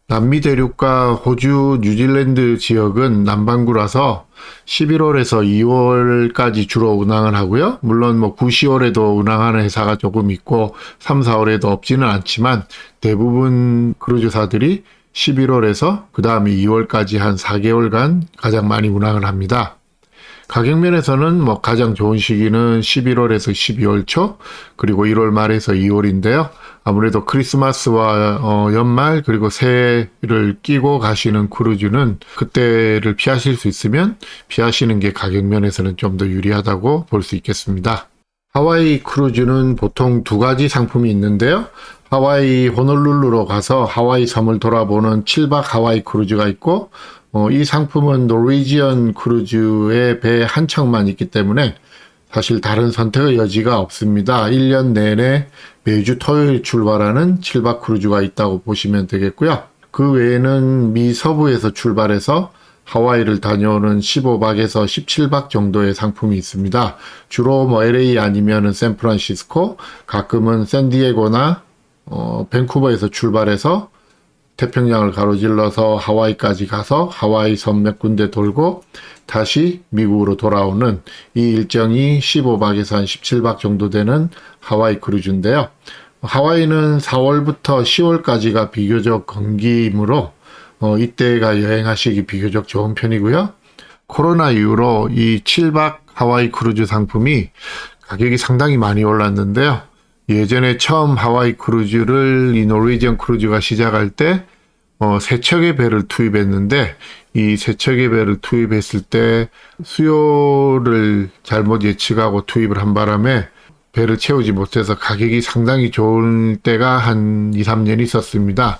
남미 대륙과 호주, 뉴질랜드 지역은 남반구라서 11월에서 2월까지 주로 운항을 하고요. 물론 뭐 9, 10월에도 운항하는 회사가 조금 있고 3, 4월에도 없지는 않지만 대부분 크루즈사들이 11월에서 그 다음에 2월까지 한 4개월간 가장 많이 운항을 합니다. 가격 면에서는 뭐 가장 좋은 시기는 11월에서 12월 초 그리고 1월 말에서 2월인데요. 아무래도 크리스마스와 연말 그리고 새해를 끼고 가시는 크루즈는 그때를 피하실 수 있으면 피하시는 게 가격 면에서는 좀 더 유리하다고 볼 수 있겠습니다. 하와이 크루즈는 보통 두 가지 상품이 있는데요. 하와이 호놀룰루로 가서 하와이 섬을 돌아보는 7박 하와이 크루즈가 있고 이 상품은 노르웨이지언 크루즈의 배 한 척만 있기 때문에 사실 다른 선택의 여지가 없습니다. 1년 내내 매주 토요일 출발하는 7박 크루즈가 있다고 보시면 되겠고요. 그 외에는 미 서부에서 출발해서 하와이를 다녀오는 15박에서 17박 정도의 상품이 있습니다. 주로 뭐 LA 아니면은 샌프란시스코, 가끔은 샌디에고나 밴쿠버에서 출발해서 태평양을 가로질러서 하와이까지 가서 하와이 섬 몇 군데 돌고 다시 미국으로 돌아오는 이 일정이 15박에서 한 17박 정도 되는 하와이 크루즈인데요. 하와이는 4월부터 10월까지가 비교적 건기이므로 이때가 여행하시기 비교적 좋은 편이고요. 코로나 이후로 이 7박 하와이 크루즈 상품이 가격이 상당히 많이 올랐는데요. 예전에 처음 하와이 크루즈를 이 노르웨이지언 크루즈가 시작할 때 세 척의 배를 투입했는데 이 세 척의 배를 투입했을 때 수요를 잘못 예측하고 투입을 한 바람에 배를 채우지 못해서 가격이 상당히 좋은 때가 한 2, 3년 있었습니다.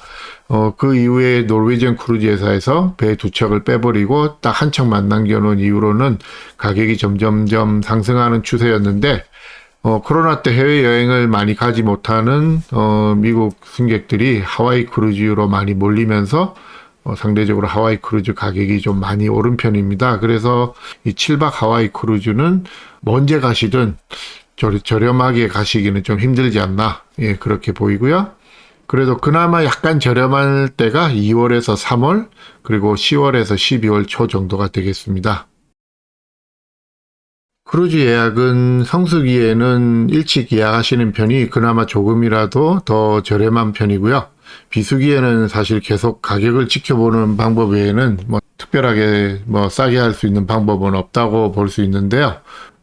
그 이후에 노르웨이지언 크루즈 회사에서 배 두 척을 빼버리고 딱 한 척만 남겨놓은 이후로는 가격이 점점점 상승하는 추세였는데 코로나 때 해외여행을 많이 가지 못하는 미국 승객들이 하와이 크루즈로 많이 몰리면서 상대적으로 하와이 크루즈 가격이 좀 많이 오른 편입니다. 그래서 이 7박 하와이 크루즈는 언제 가시든 저렴하게 가시기는 좀 힘들지 않나 그렇게 보이고요. 그래도 그나마 약간 저렴할 때가 2월에서 3월 그리고 10월에서 12월 초 정도가 되겠습니다. 크루즈 예약은 성수기에는 일찍 예약하시는 편이 그나마 조금이라도 더 저렴한 편이고요. 비수기에는 사실 계속 가격을 지켜보는 방법 외에는 특별하게 싸게 할 수 있는 방법은 없다고 볼 수 있는데요.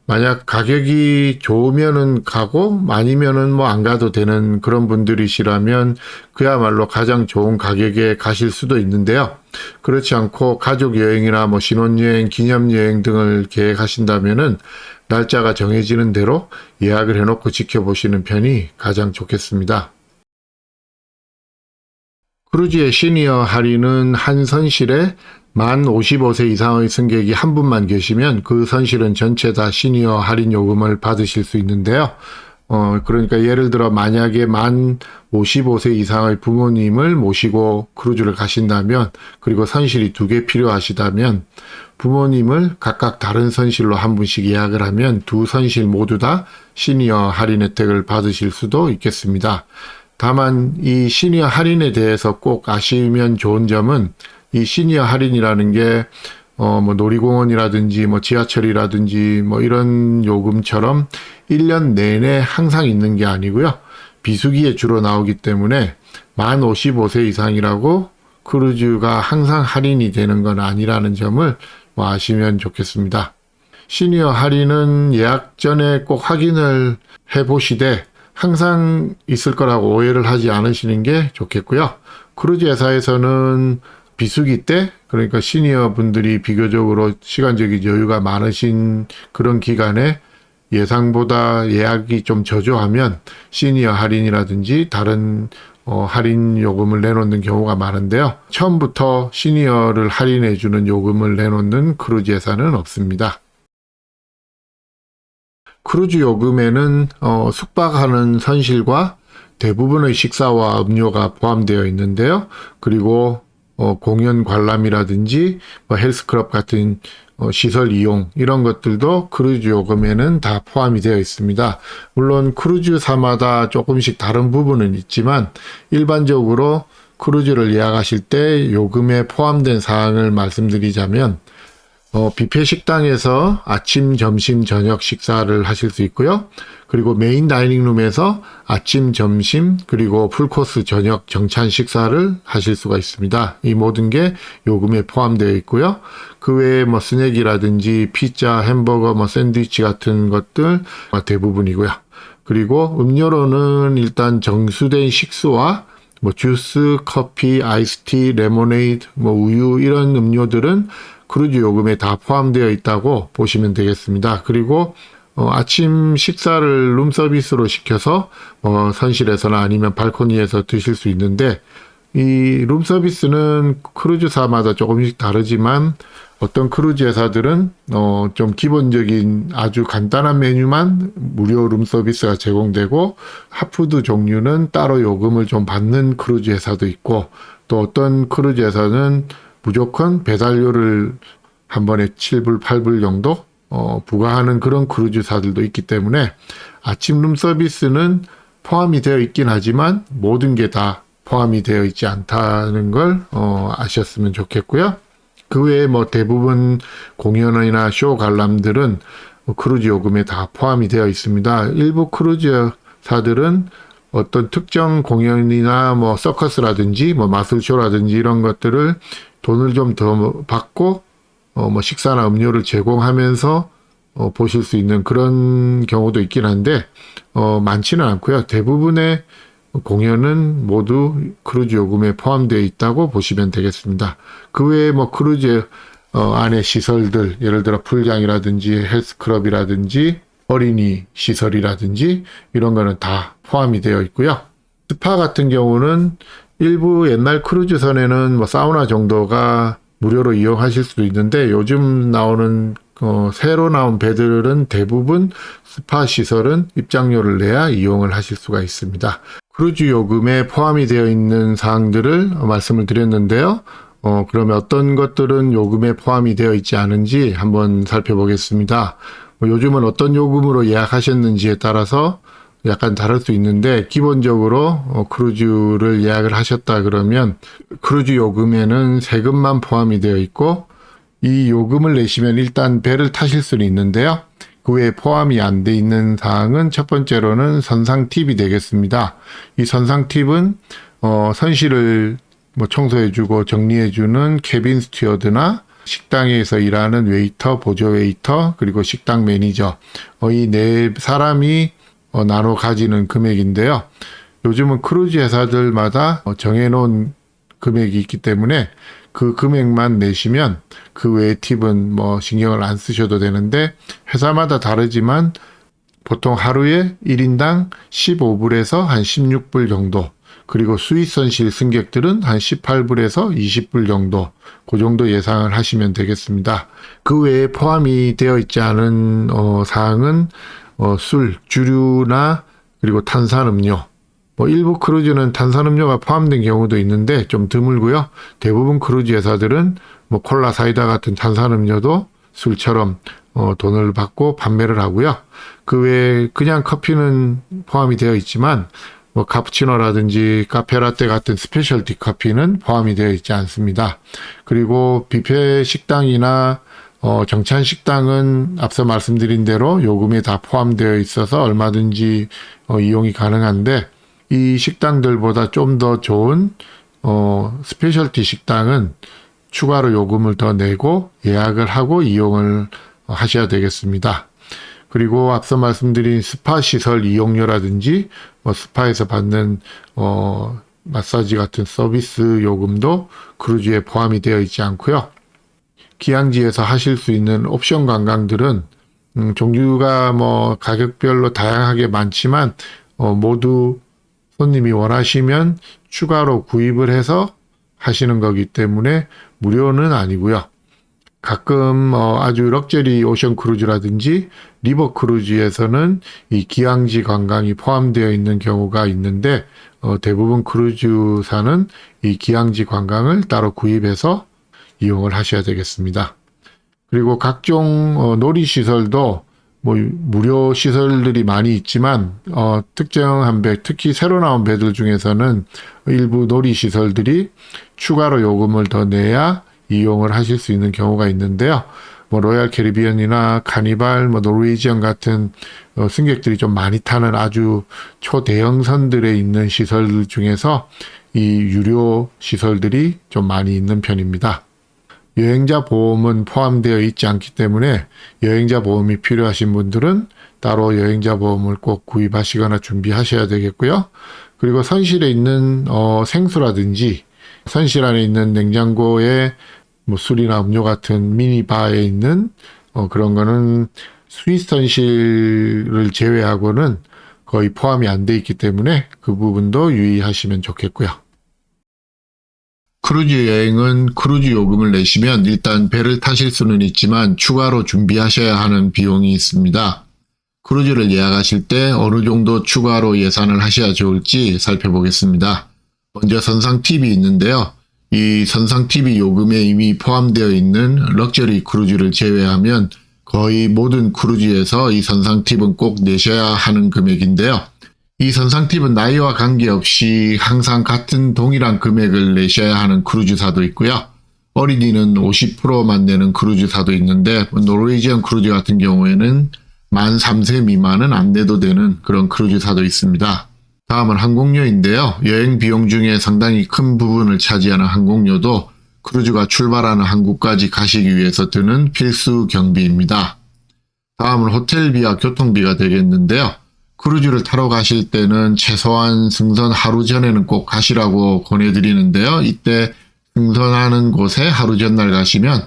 만약 가격이 좋으면은 가고 아니면은 안 가도 되는 그런 분들이시라면 그야말로 가장 좋은 가격에 가실 수도 있는데요. 그렇지 않고 가족 여행이나 신혼여행, 기념여행 등을 계획하신다면은 날짜가 정해지는 대로 예약을 해놓고 지켜보시는 편이 가장 좋겠습니다. 크루즈의 시니어 할인은 한 선실에 만 55세 이상의 승객이 한 분만 계시면 그 선실은 전체 다 시니어 할인 요금을 받으실 수 있는데요. 그러니까 예를 들어 만약에 만 55세 이상의 부모님을 모시고 크루즈를 가신다면 그리고 선실이 2개 필요하시다면 부모님을 각각 다른 선실로 한 분씩 예약을 하면 두 선실 모두 다 시니어 할인 혜택을 받으실 수도 있겠습니다. 다만 이 시니어 할인에 대해서 꼭 아시면 좋은 점은 이 시니어 할인이라는 게 놀이공원이라든지 지하철이라든지 이런 요금처럼 1년 내내 항상 있는 게 아니고요. 비수기에 주로 나오기 때문에 만 55세 이상이라고 크루즈가 항상 할인이 되는 건 아니라는 점을 아시면 좋겠습니다. 시니어 할인은 예약 전에 꼭 확인을 해보시되 항상 있을 거라고 오해를 하지 않으시는 게 좋겠고요. 크루즈 회사에서는 비수기 때 그러니까 시니어 분들이 비교적으로 시간적인 여유가 많으신 그런 기간에 예상보다 예약이 좀 저조하면 시니어 할인이라든지 다른 할인 요금을 내놓는 경우가 많은데요. 처음부터 시니어를 할인해주는 요금을 내놓는 크루즈 회사는 없습니다. 크루즈 요금에는 숙박하는 선실과 대부분의 식사와 음료가 포함되어 있는데요. 그리고 공연 관람이라든지 뭐 헬스클럽 같은 시설 이용 이런 것들도 크루즈 요금에는 다 포함이 되어 있습니다. 물론 크루즈사마다 조금씩 다른 부분은 있지만 일반적으로 크루즈를 예약하실 때 요금에 포함된 사항을 말씀드리자면 뷔페 식당에서 아침, 점심, 저녁 식사를 하실 수 있고요. 그리고 메인 다이닝룸에서 아침, 점심, 그리고 풀코스 저녁 정찬 식사를 하실 수가 있습니다. 이 모든 게 요금에 포함되어 있고요. 그 외에 뭐 스낵이라든지 피자, 햄버거, 뭐 샌드위치 같은 것들 대부분이고요. 그리고 음료로는 일단 정수된 식수와 뭐 주스, 커피, 아이스티, 레모네이드, 뭐 우유 이런 음료들은 크루즈 요금에 다 포함되어 있다고 보시면 되겠습니다. 그리고 아침 식사를 룸서비스로 시켜서 선실에서나 아니면 발코니에서 드실 수 있는데 이 룸서비스는 크루즈사마다 조금씩 다르지만 어떤 크루즈 회사들은 좀 기본적인 아주 간단한 메뉴만 무료 룸서비스가 제공되고 핫푸드 종류는 따로 요금을 좀 받는 크루즈 회사도 있고 또 어떤 크루즈 회사는 무조건 배달료를 한 번에 7불, 8불 정도 부과하는 그런 크루즈사들도 있기 때문에 아침 룸서비스는 포함이 되어 있긴 하지만 모든 게 다 포함이 되어 있지 않다는 걸 아셨으면 좋겠고요. 그 외에 뭐 대부분 공연이나 쇼 관람들은 크루즈 요금에 다 포함이 되어 있습니다. 일부 크루즈사들은 어떤 특정 공연이나 뭐 서커스라든지 뭐 마술쇼라든지 이런 것들을 돈을 좀 더 받고 뭐 식사나 음료를 제공하면서 보실 수 있는 그런 경우도 있긴 한데 많지는 않고요. 대부분의 공연은 모두 크루즈 요금에 포함되어 있다고 보시면 되겠습니다. 그 외에 뭐 크루즈 안에 시설들 예를 들어 풀장이라든지 헬스클럽이라든지 어린이 시설이라든지 이런 거는 다 포함이 되어 있고요. 스파 같은 경우는 일부 옛날 크루즈선에는 뭐 사우나 정도가 무료로 이용하실 수도 있는데 요즘 나오는 새로 나온 배들은 대부분 스파 시설은 입장료를 내야 이용을 하실 수가 있습니다. 크루즈 요금에 포함이 되어 있는 사항들을 말씀을 드렸는데요. 그러면 어떤 것들은 요금에 포함이 되어 있지 않은지 한번 살펴보겠습니다. 요즘은 어떤 요금으로 예약하셨는지에 따라서 약간 다를 수 있는데 기본적으로 크루즈를 예약을 하셨다 그러면 크루즈 요금에는 세금만 포함이 되어 있고 이 요금을 내시면 일단 배를 타실 수는 있는데요. 그 외에 포함이 안 돼 있는 사항은 첫 번째로는 선상 팁이 되겠습니다. 이 선상 팁은 선실을 뭐 청소해주고 정리해주는 캐빈 스튜어드나 식당에서 일하는 웨이터, 보조 웨이터, 그리고 식당 매니저 이 네 사람이 나눠 가지는 금액인데요. 요즘은 크루즈 회사들마다 정해놓은 금액이 있기 때문에 그 금액만 내시면 그 외의 팁은 뭐 신경을 안 쓰셔도 되는데 회사마다 다르지만 보통 하루에 1인당 15불에서 한 16불 정도 그리고 수입선실 승객들은 한 18불에서 20불 정도 그 정도 예상을 하시면 되겠습니다. 그 외에 포함이 되어 있지 않은 사항은 술, 주류나 그리고 탄산음료 뭐 일부 크루즈는 탄산음료가 포함된 경우도 있는데 좀 드물고요. 대부분 크루즈 회사들은 뭐 콜라, 사이다 같은 탄산음료도 술처럼 돈을 받고 판매를 하고요. 그 외에 그냥 커피는 포함이 되어 있지만 뭐 카푸치노라든지 카페라떼 같은 스페셜티 커피는 포함이 되어 있지 않습니다. 그리고 뷔페 식당이나 정찬 식당은 앞서 말씀드린 대로 요금에 다 포함되어 있어서 얼마든지 이용이 가능한데 이 식당들보다 좀 더 좋은 스페셜티 식당은 추가로 요금을 더 내고 예약을 하고 이용을 하셔야 되겠습니다. 그리고 앞서 말씀드린 스파 시설 이용료라든지 스파에서 받는 마사지 같은 서비스 요금도 크루즈에 포함이 되어 있지 않고요. 기항지에서 하실 수 있는 옵션 관광들은 종류가 뭐 가격별로 다양하게 많지만 모두 손님이 원하시면 추가로 구입을 해서 하시는 거기 때문에 무료는 아니고요. 가끔 아주 럭셔리 오션 크루즈라든지 리버 크루즈에서는 이 기항지 관광이 포함되어 있는 경우가 있는데 대부분 크루즈사는 이 기항지 관광을 따로 구입해서 이용을 하셔야 되겠습니다. 그리고 각종 놀이시설도 뭐 무료 시설들이 많이 있지만 특정한 배, 특히 새로 나온 배들 중에서는 일부 놀이시설들이 추가로 요금을 더 내야 이용을 하실 수 있는 경우가 있는데요. 뭐 로얄 캐리비언이나 카니발, 뭐 노르웨이지언 같은 승객들이 좀 많이 타는 아주 초대형 선들에 있는 시설 중에서 이 유료 시설들이 좀 많이 있는 편입니다. 여행자 보험은 포함되어 있지 않기 때문에 여행자 보험이 필요하신 분들은 따로 여행자 보험을 꼭 구입하시거나 준비하셔야 되겠고요. 그리고 선실에 있는 생수라든지 선실 안에 있는 냉장고에 뭐 술이나 음료 같은 미니바에 있는 그런 거는 스위스 선실을 제외하고는 거의 포함이 안 돼 있기 때문에 그 부분도 유의하시면 좋겠고요. 크루즈 여행은 크루즈 요금을 내시면 일단 배를 타실 수는 있지만 추가로 준비하셔야 하는 비용이 있습니다. 크루즈를 예약하실 때 어느 정도 추가로 예산을 하셔야 좋을지 살펴보겠습니다. 먼저 선상 팁이 있는데요. 이 선상 팁이 요금에 이미 포함되어 있는 럭셔리 크루즈를 제외하면 거의 모든 크루즈에서 이 선상 팁은 꼭 내셔야 하는 금액인데요. 이 선상 팁은 나이와 관계없이 항상 같은 동일한 금액을 내셔야 하는 크루즈사도 있고요. 어린이는 50%만 내는 크루즈사도 있는데 노르웨이지언 크루즈 같은 경우에는 만 3세 미만은 안 내도 되는 그런 크루즈사도 있습니다. 다음은 항공료인데요. 여행 비용 중에 상당히 큰 부분을 차지하는 항공료도 크루즈가 출발하는 항구까지 가시기 위해서 드는 필수 경비입니다. 다음은 호텔비와 교통비가 되겠는데요. 크루즈를 타러 가실 때는 최소한 승선 하루 전에는 꼭 가시라고 권해드리는데요. 이때 승선하는 곳에 하루 전날 가시면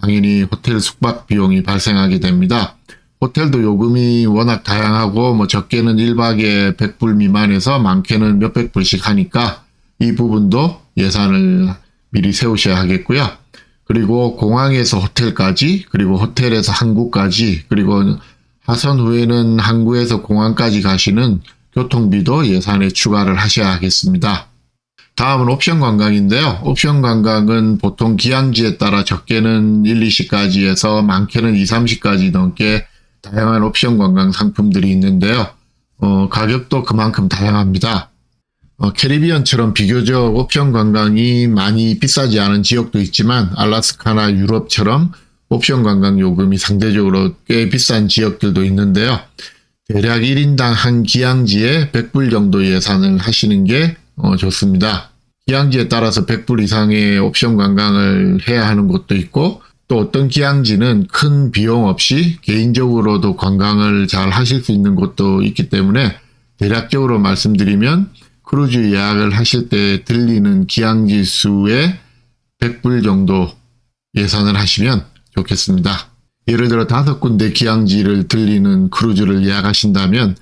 당연히 호텔 숙박 비용이 발생하게 됩니다. 호텔도 요금이 워낙 다양하고 뭐 적게는 1박에 100불 미만에서 많게는 몇백 불씩 하니까 이 부분도 예산을 미리 세우셔야 하겠고요. 그리고 공항에서 호텔까지, 그리고 호텔에서 항구까지, 그리고 하선 후에는 항구에서 공항까지 가시는 교통비도 예산에 추가를 하셔야 하겠습니다. 다음은 옵션 관광인데요. 옵션 관광은 보통 기항지에 따라 적게는 1, 2시까지 해서 많게는 2, 3시까지 넘게 다양한 옵션 관광 상품들이 있는데요. 가격도 그만큼 다양합니다. 캐리비언처럼 비교적 옵션 관광이 많이 비싸지 않은 지역도 있지만 알라스카나 유럽처럼 옵션 관광 요금이 상대적으로 꽤 비싼 지역들도 있는데요. 대략 1인당 한 기항지에 100불 정도 예산을 하시는 게 좋습니다. 기항지에 따라서 100불 이상의 옵션 관광을 해야 하는 곳도 있고 또 어떤 기항지는 큰 비용 없이 개인적으로도 관광을 잘 하실 수 있는 곳도 있기 때문에 대략적으로 말씀드리면 크루즈 예약을 하실 때 들리는 기항지 수에 100불 정도 예산을 하시면 좋겠습니다. 예를 들어 5군데 기항지를 들리는 크루즈를 예약하신다면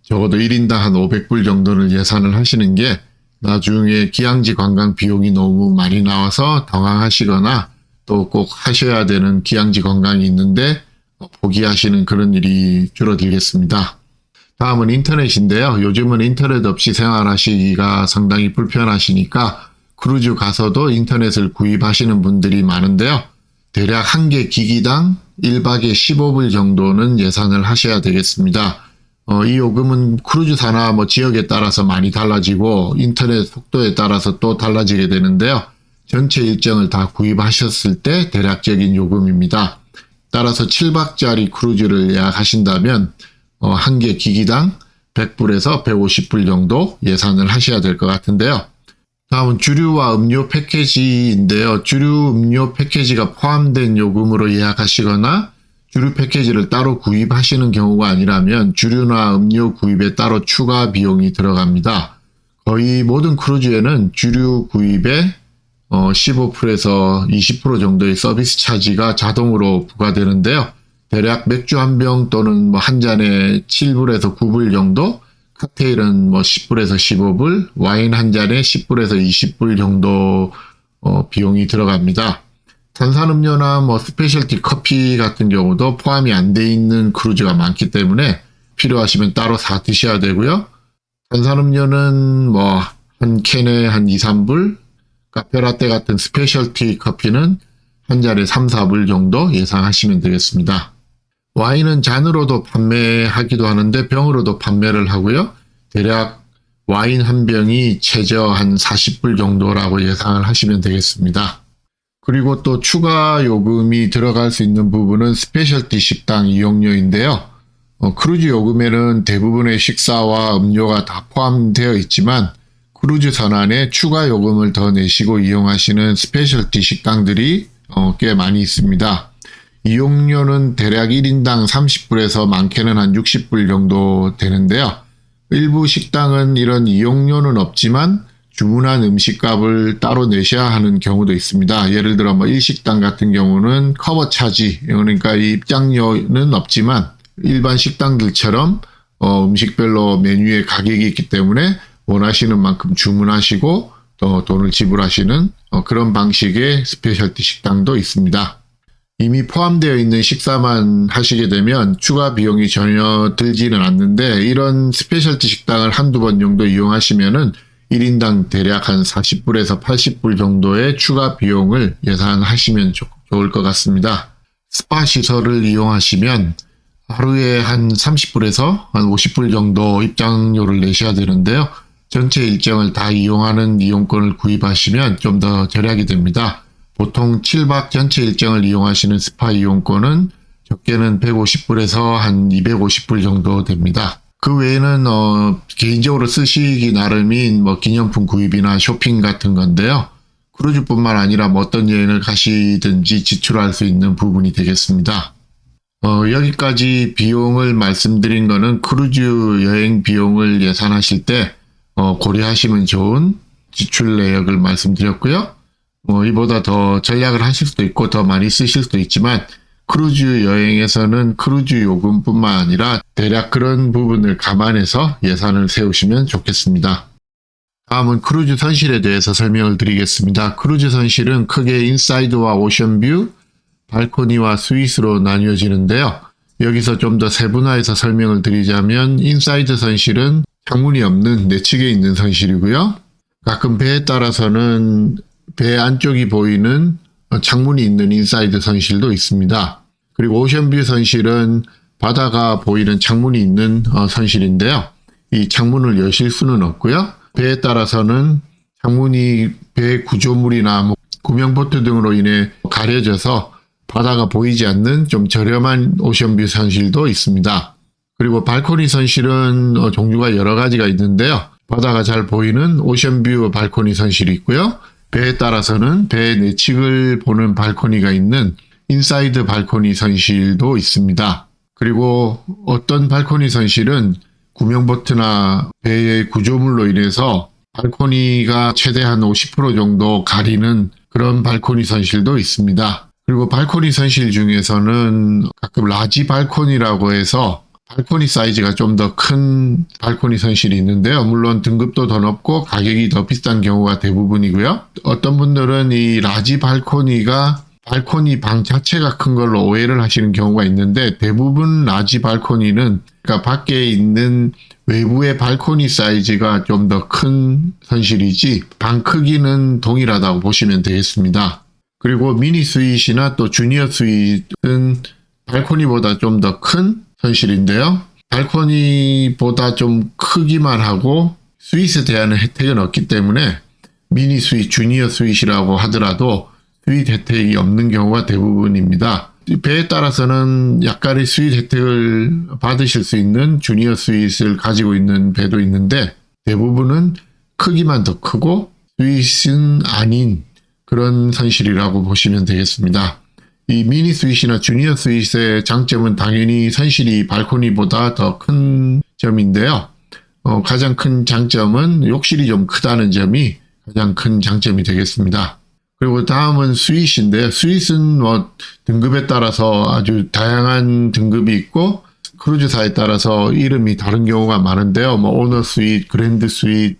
적어도 1인당 한 500불 정도를 예산을 하시는 게 나중에 기항지 관광 비용이 너무 많이 나와서 당황하시거나 또 꼭 하셔야 되는 기항지 관광이 있는데 포기하시는 그런 일이 줄어들겠습니다. 다음은 인터넷인데요. 요즘은 인터넷 없이 생활하시기가 상당히 불편하시니까 크루즈 가서도 인터넷을 구입하시는 분들이 많은데요. 대략 한 개 기기당 1박에 15불 정도는 예산을 하셔야 되겠습니다. 이 요금은 크루즈사나 뭐 지역에 따라서 많이 달라지고 인터넷 속도에 따라서 또 달라지게 되는데요. 전체 일정을 다 구입하셨을 때 대략적인 요금입니다. 따라서 7박짜리 크루즈를 예약하신다면 한 개 기기당 100불에서 150불 정도 예산을 하셔야 될 것 같은데요. 다음은 주류와 음료 패키지인데요. 주류 음료 패키지가 포함된 요금으로 예약하시거나 주류 패키지를 따로 구입하시는 경우가 아니라면 주류나 음료 구입에 따로 추가 비용이 들어갑니다. 거의 모든 크루즈에는 주류 구입에 15%에서 20% 정도의 서비스 차지가 자동으로 부과되는데요. 대략 맥주 한 병 또는 뭐 한 잔에 7불에서 9불 정도, 칵테일은 뭐 10불에서 15불, 와인 한 잔에 10불에서 20불 정도 비용이 들어갑니다. 탄산음료나 뭐 스페셜티 커피 같은 경우도 포함이 안 돼 있는 크루즈가 많기 때문에 필요하시면 따로 사 드셔야 되고요. 탄산음료는 뭐 한 캔에 한 2, 3불, 카페라떼 같은 스페셜티 커피는 한 잔에 3, 4불 정도 예상하시면 되겠습니다. 와인은 잔으로도 판매하기도 하는데 병으로도 판매를 하고요. 대략 와인 한 병이 최저 한 40불 정도라고 예상을 하시면 되겠습니다. 그리고 또 추가 요금이 들어갈 수 있는 부분은 스페셜티 식당 이용료인데요. 크루즈 요금에는 대부분의 식사와 음료가 다 포함되어 있지만 크루즈 선안에 추가 요금을 더 내시고 이용하시는 스페셜티 식당들이 꽤 많이 있습니다. 이용료는 대략 1인당 30불에서 많게는 한 60불 정도 되는데요. 일부 식당은 이런 이용료는 없지만 주문한 음식값을 따로 내셔야 하는 경우도 있습니다. 예를 들어 뭐 일식당 같은 경우는 커버 차지, 그러니까 입장료는 없지만 일반 식당들처럼 음식별로 메뉴에 가격이 있기 때문에 원하시는 만큼 주문하시고 또 돈을 지불하시는 그런 방식의 스페셜티 식당도 있습니다. 이미 포함되어 있는 식사만 하시게 되면 추가 비용이 전혀 들지는 않는데 이런 스페셜티 식당을 한두 번 정도 이용하시면은 1인당 대략 한 40불에서 80불 정도의 추가 비용을 예상하시면 좋을 것 같습니다. 스파 시설을 이용하시면 하루에 한 30불에서 한 50불 정도 입장료를 내셔야 되는데요. 전체 일정을 다 이용하는 이용권을 구입하시면 좀 더 절약이 됩니다. 보통 7박 전체 일정을 이용하시는 스파 이용권은 적게는 150불에서 한 250불 정도 됩니다. 그 외에는 개인적으로 쓰시기 나름인 뭐 기념품 구입이나 쇼핑 같은 건데요. 크루즈뿐만 아니라 뭐 어떤 여행을 가시든지 지출할 수 있는 부분이 되겠습니다. 여기까지 비용을 말씀드린 거는 크루즈 여행 비용을 예산하실 때 고려하시면 좋은 지출 내역을 말씀드렸고요. 이보다 더 전략을 하실 수도 있고 더 많이 쓰실 수도 있지만 크루즈 여행에서는 크루즈 요금뿐만 아니라 대략 그런 부분을 감안해서 예산을 세우시면 좋겠습니다. 다음은 크루즈 선실에 대해서 설명을 드리겠습니다. 크루즈 선실은 크게 인사이드와 오션뷰, 발코니와 스윗으로 나뉘어지는데요. 여기서 좀 더 세분화해서 설명을 드리자면 인사이드 선실은 창문이 없는 내측에 있는 선실이고요. 가끔 배에 따라서는 배 안쪽이 보이는 창문이 있는 인사이드 선실도 있습니다. 그리고 오션뷰 선실은 바다가 보이는 창문이 있는 선실인데요. 이 창문을 여실 수는 없고요. 배에 따라서는 창문이 배 구조물이나 뭐 구명보트 등으로 인해 가려져서 바다가 보이지 않는 좀 저렴한 오션뷰 선실도 있습니다. 그리고 발코니 선실은 종류가 여러 가지가 있는데요. 바다가 잘 보이는 오션뷰 발코니 선실이 있고요. 배에 따라서는 배 내측을 보는 발코니가 있는 인사이드 발코니 선실도 있습니다. 그리고 어떤 발코니 선실은 구명보트나 배의 구조물로 인해서 발코니가 최대한 50% 정도 가리는 그런 발코니 선실도 있습니다. 그리고 발코니 선실 중에서는 가끔 라지 발코니라고 해서 발코니 사이즈가 좀 더 큰 발코니 선실이 있는데요. 물론 등급도 더 높고 가격이 더 비싼 경우가 대부분이고요. 어떤 분들은 이 라지 발코니가 발코니 방 자체가 큰 걸로 오해를 하시는 경우가 있는데 대부분 라지 발코니는 그러니까 밖에 있는 외부의 발코니 사이즈가 좀 더 큰 선실이지 방 크기는 동일하다고 보시면 되겠습니다. 그리고 미니 스윗이나 또 주니어 스윗은 발코니보다 좀 더 큰 선실인데요. 발코니보다 좀 크기만 하고 스윗에 대한 혜택은 없기 때문에 미니 스윗, 주니어 스윗이라고 하더라도 스윗 혜택이 없는 경우가 대부분입니다. 배에 따라서는 약간의 스윗 혜택을 받으실 수 있는 주니어 스윗을 가지고 있는 배도 있는데 대부분은 크기만 더 크고 스윗은 아닌 그런 선실이라고 보시면 되겠습니다. 이 미니 스윗이나 주니어 스윗의 장점은 당연히 선실이 발코니보다 더 큰 점인데요. 가장 큰 장점은 욕실이 좀 크다는 점이 가장 큰 장점이 되겠습니다. 그리고 다음은 스윗인데요. 스윗은 뭐 등급에 따라서 아주 다양한 등급이 있고 크루즈사에 따라서 이름이 다른 경우가 많은데요. 뭐 오너 스윗, 그랜드 스윗,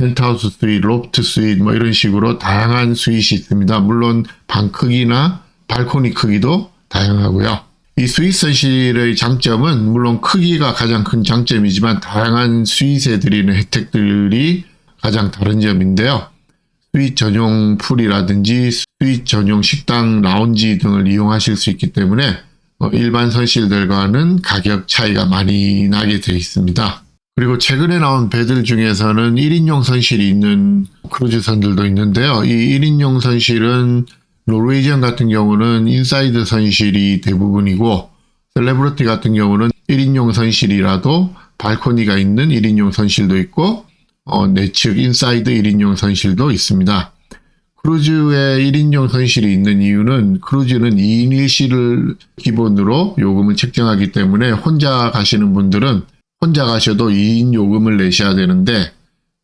펜트하우스 스윗, 로프트 스윗 뭐 이런 식으로 다양한 스윗이 있습니다. 물론 방 크기나 발코니 크기도 다양하고요. 이 스윗 선실의 장점은 물론 크기가 가장 큰 장점이지만 다양한 스윗에 드리는 혜택들이 가장 다른 점인데요. 스윗 전용 풀이라든지 스윗 전용 식당, 라운지 등을 이용하실 수 있기 때문에 일반 선실들과는 가격 차이가 많이 나게 되어 있습니다. 그리고 최근에 나온 배들 중에서는 1인용 선실이 있는 크루즈선들도 있는데요. 이 1인용 선실은 노르웨이전 같은 경우는 인사이드 선실이 대부분이고, 셀레브리티 같은 경우는 1인용 선실이라도 발코니가 있는 1인용 선실도 있고 내측 인사이드 1인용 선실도 있습니다. 크루즈에 1인용 선실이 있는 이유는 크루즈는 2인 1실을 기본으로 요금을 책정하기 때문에 혼자 가시는 분들은 혼자 가셔도 2인 요금을 내셔야 되는데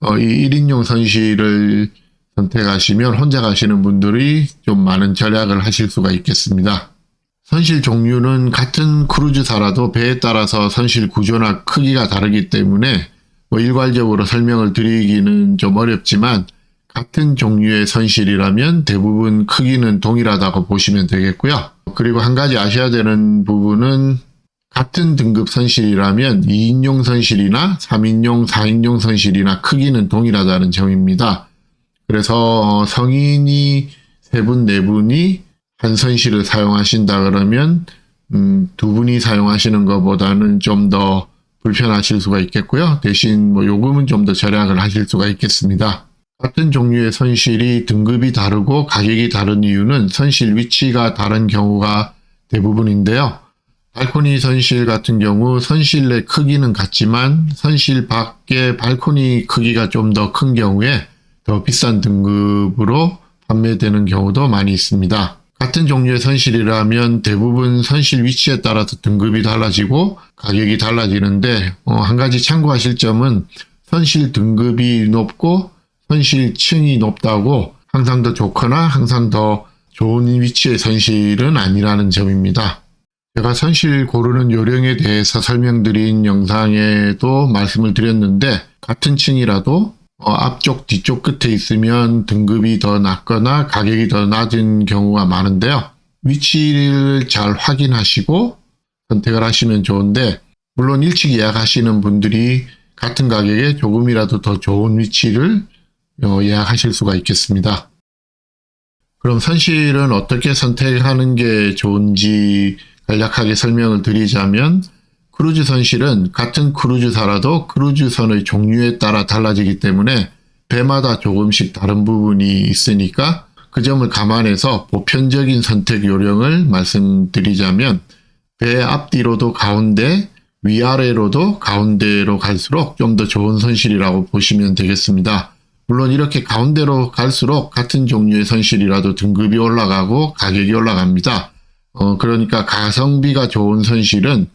이 1인용 선실을 선택하시면 혼자 가시는 분들이 좀 많은 절약을 하실 수가 있겠습니다. 선실 종류는 같은 크루즈사라도 배에 따라서 선실 구조나 크기가 다르기 때문에 일괄적으로 설명을 드리기는 좀 어렵지만 같은 종류의 선실이라면 대부분 크기는 동일하다고 보시면 되겠고요. 그리고 한 가지 아셔야 되는 부분은 같은 등급 선실이라면 2인용 선실이나 3인용, 4인용 선실이나 크기는 동일하다는 점입니다. 그래서 성인이 3분, 4분이 한 선실을 사용하신다 그러면 2분이 사용하시는 것보다는 좀 더 불편하실 수가 있겠고요. 대신 요금은 좀 더 절약을 하실 수가 있겠습니다. 같은 종류의 선실이 등급이 다르고 가격이 다른 이유는 선실 위치가 다른 경우가 대부분인데요. 발코니 선실 같은 경우 선실 내 크기는 같지만 선실 밖에 발코니 크기가 좀 더 큰 경우에 더 비싼 등급으로 판매되는 경우도 많이 있습니다. 같은 종류의 선실이라면 대부분 선실 위치에 따라서 등급이 달라지고 가격이 달라지는데 한 가지 참고하실 점은 선실 등급이 높고 선실 층이 높다고 항상 더 좋거나 항상 더 좋은 위치의 선실은 아니라는 점입니다. 제가 선실 고르는 요령에 대해서 설명드린 영상에도 말씀을 드렸는데 같은 층이라도 앞쪽 뒤쪽 끝에 있으면 등급이 더 낮거나 가격이 더 낮은 경우가 많은데요. 위치를 잘 확인하시고 선택을 하시면 좋은데 물론 일찍 예약하시는 분들이 같은 가격에 조금이라도 더 좋은 위치를 예약하실 수가 있겠습니다. 그럼 선실은 어떻게 선택하는 게 좋은지 간략하게 설명을 드리자면 크루즈 선실은 같은 크루즈사라도 크루즈선의 종류에 따라 달라지기 때문에 배마다 조금씩 다른 부분이 있으니까 그 점을 감안해서 보편적인 선택 요령을 말씀드리자면 배 앞뒤로도 가운데, 위아래로도 가운데로 갈수록 좀 더 좋은 선실이라고 보시면 되겠습니다. 물론 이렇게 가운데로 갈수록 같은 종류의 선실이라도 등급이 올라가고 가격이 올라갑니다. 그러니까 가성비가 좋은 선실은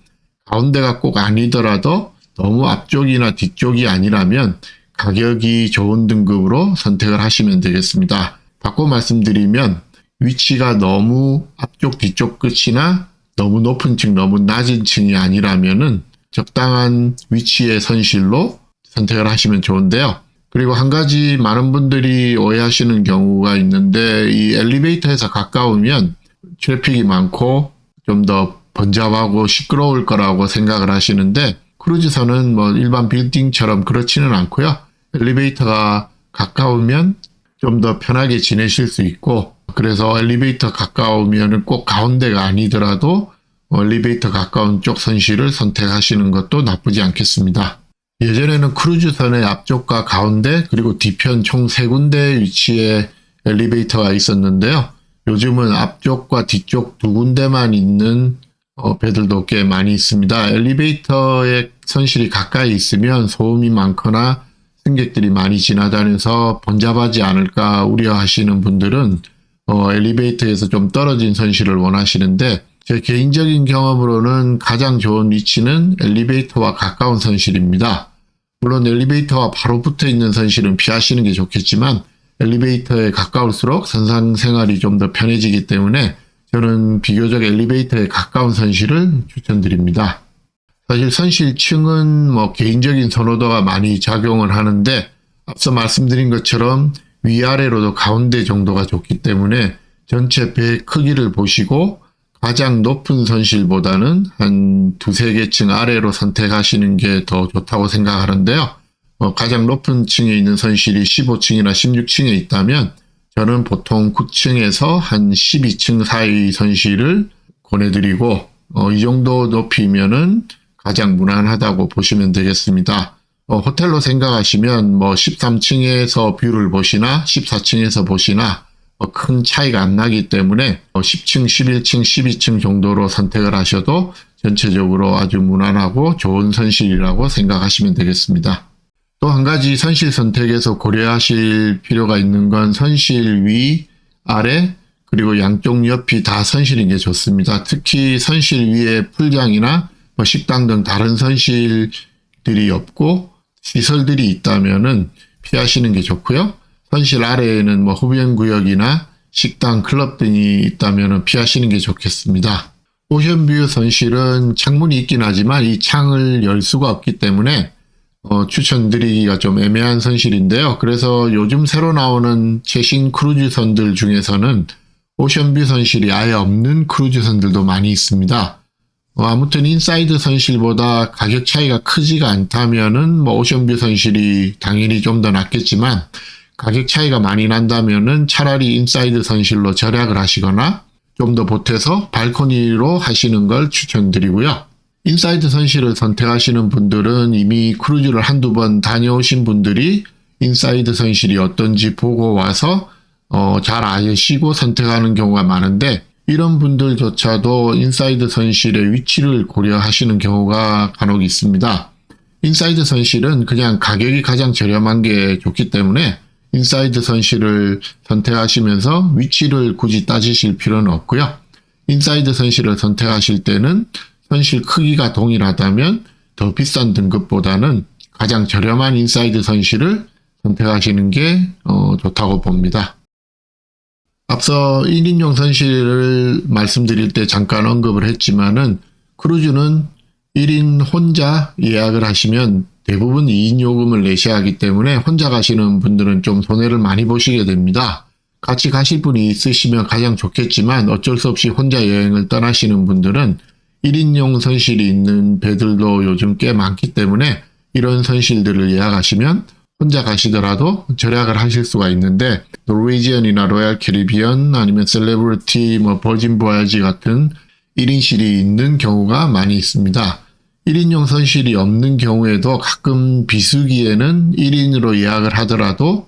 가운데가 꼭 아니더라도 너무 앞쪽이나 뒤쪽이 아니라면 가격이 좋은 등급으로 선택을 하시면 되겠습니다. 바꿔 말씀드리면 위치가 너무 앞쪽 뒤쪽 끝이나 너무 높은 층, 너무 낮은 층이 아니라면은 적당한 위치의 선실로 선택을 하시면 좋은데요. 그리고 한 가지 많은 분들이 오해하시는 경우가 있는데 이 엘리베이터에서 가까우면 트래픽이 많고 좀 더 번잡하고 시끄러울 거라고 생각을 하시는데 크루즈선은 일반 빌딩처럼 그렇지는 않고요. 엘리베이터가 가까우면 좀 더 편하게 지내실 수 있고 그래서 엘리베이터 가까우면 꼭 가운데가 아니더라도 엘리베이터 가까운 쪽 선실을 선택하시는 것도 나쁘지 않겠습니다. 예전에는 크루즈선의 앞쪽과 가운데 그리고 뒤편 총 3군데 위치에 엘리베이터가 있었는데요. 요즘은 앞쪽과 뒤쪽 2군데만 있는 배들도 꽤 많이 있습니다. 엘리베이터의 선실이 가까이 있으면 소음이 많거나 승객들이 많이 지나다녀서 번잡하지 않을까 우려하시는 분들은 엘리베이터에서 좀 떨어진 선실을 원하시는데 제 개인적인 경험으로는 가장 좋은 위치는 엘리베이터와 가까운 선실입니다. 물론 엘리베이터와 바로 붙어 있는 선실은 피하시는 게 좋겠지만 엘리베이터에 가까울수록 선상 생활이 좀 더 편해지기 때문에 저는 비교적 엘리베이터에 가까운 선실을 추천드립니다. 사실 선실층은 개인적인 선호도가 많이 작용을 하는데 앞서 말씀드린 것처럼 위아래로도 가운데 정도가 좋기 때문에 전체 배 크기를 보시고 가장 높은 선실보다는 한 두세 개 층 아래로 선택하시는 게 더 좋다고 생각하는데요. 가장 높은 층에 있는 선실이 15층이나 16층에 있다면 저는 보통 9층에서 한 12층 사이 선실을 권해드리고 이 정도 높이면은 가장 무난하다고 보시면 되겠습니다. 호텔로 생각하시면 13층에서 뷰를 보시나 14층에서 보시나 큰 차이가 안 나기 때문에 10층, 11층, 12층 정도로 선택을 하셔도 전체적으로 아주 무난하고 좋은 선실이라고 생각하시면 되겠습니다. 또 한 가지 선실 선택에서 고려하실 필요가 있는 건 선실 위, 아래, 그리고 양쪽 옆이 다 선실인 게 좋습니다. 특히 선실 위에 풀장이나 식당 등 다른 선실들이 없고 시설들이 있다면은 피하시는 게 좋고요. 선실 아래에는 흡연구역이나 식당, 클럽 등이 있다면은 피하시는 게 좋겠습니다. 오션뷰 선실은 창문이 있긴 하지만 이 창을 열 수가 없기 때문에 추천드리기가 좀 애매한 선실인데요. 그래서 요즘 새로 나오는 최신 크루즈선들 중에서는 오션뷰 선실이 아예 없는 크루즈선들도 많이 있습니다. 아무튼 인사이드 선실보다 가격 차이가 크지가 않다면은 오션뷰 선실이 당연히 좀 더 낫겠지만 가격 차이가 많이 난다면은 차라리 인사이드 선실로 절약을 하시거나 좀 더 보태서 발코니로 하시는 걸 추천드리고요. 인사이드 선실을 선택하시는 분들은 이미 크루즈를 한두 번 다녀오신 분들이 인사이드 선실이 어떤지 보고 와서 잘 아시고 선택하는 경우가 많은데 이런 분들조차도 인사이드 선실의 위치를 고려하시는 경우가 간혹 있습니다. 인사이드 선실은 그냥 가격이 가장 저렴한 게 좋기 때문에 인사이드 선실을 선택하시면서 위치를 굳이 따지실 필요는 없고요. 인사이드 선실을 선택하실 때는 선실 크기가 동일하다면 더 비싼 등급보다는 가장 저렴한 인사이드 선실을 선택하시는 게 좋다고 봅니다. 앞서 1인용 선실을 말씀드릴 때 잠깐 언급을 했지만은 크루즈는 1인 혼자 예약을 하시면 대부분 2인 요금을 내셔야 하기 때문에 혼자 가시는 분들은 좀 손해를 많이 보시게 됩니다. 같이 가실 분이 있으시면 가장 좋겠지만 어쩔 수 없이 혼자 여행을 떠나시는 분들은 1인용 선실이 있는 배들도 요즘 꽤 많기 때문에 이런 선실들을 예약하시면 혼자 가시더라도 절약을 하실 수가 있는데 노르웨이지언이나 로얄 캐리비언 아니면 셀레브리티, 버진 보야지 같은 1인실이 있는 경우가 많이 있습니다. 1인용 선실이 없는 경우에도 가끔 비수기에는 1인으로 예약을 하더라도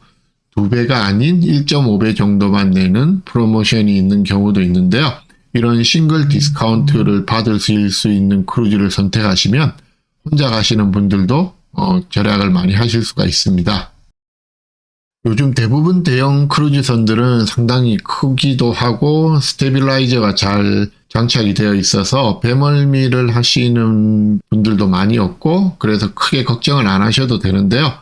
2배가 아닌 1.5배 정도만 내는 프로모션이 있는 경우도 있는데요. 이런 싱글 디스카운트를 받을 수 있는 크루즈를 선택하시면 혼자 가시는 분들도 절약을 많이 하실 수가 있습니다. 요즘 대부분 대형 크루즈선들은 상당히 크기도 하고 스테빌라이저가 잘 장착이 되어 있어서 배멀미를 하시는 분들도 많이 없고 그래서 크게 걱정을 안 하셔도 되는데요.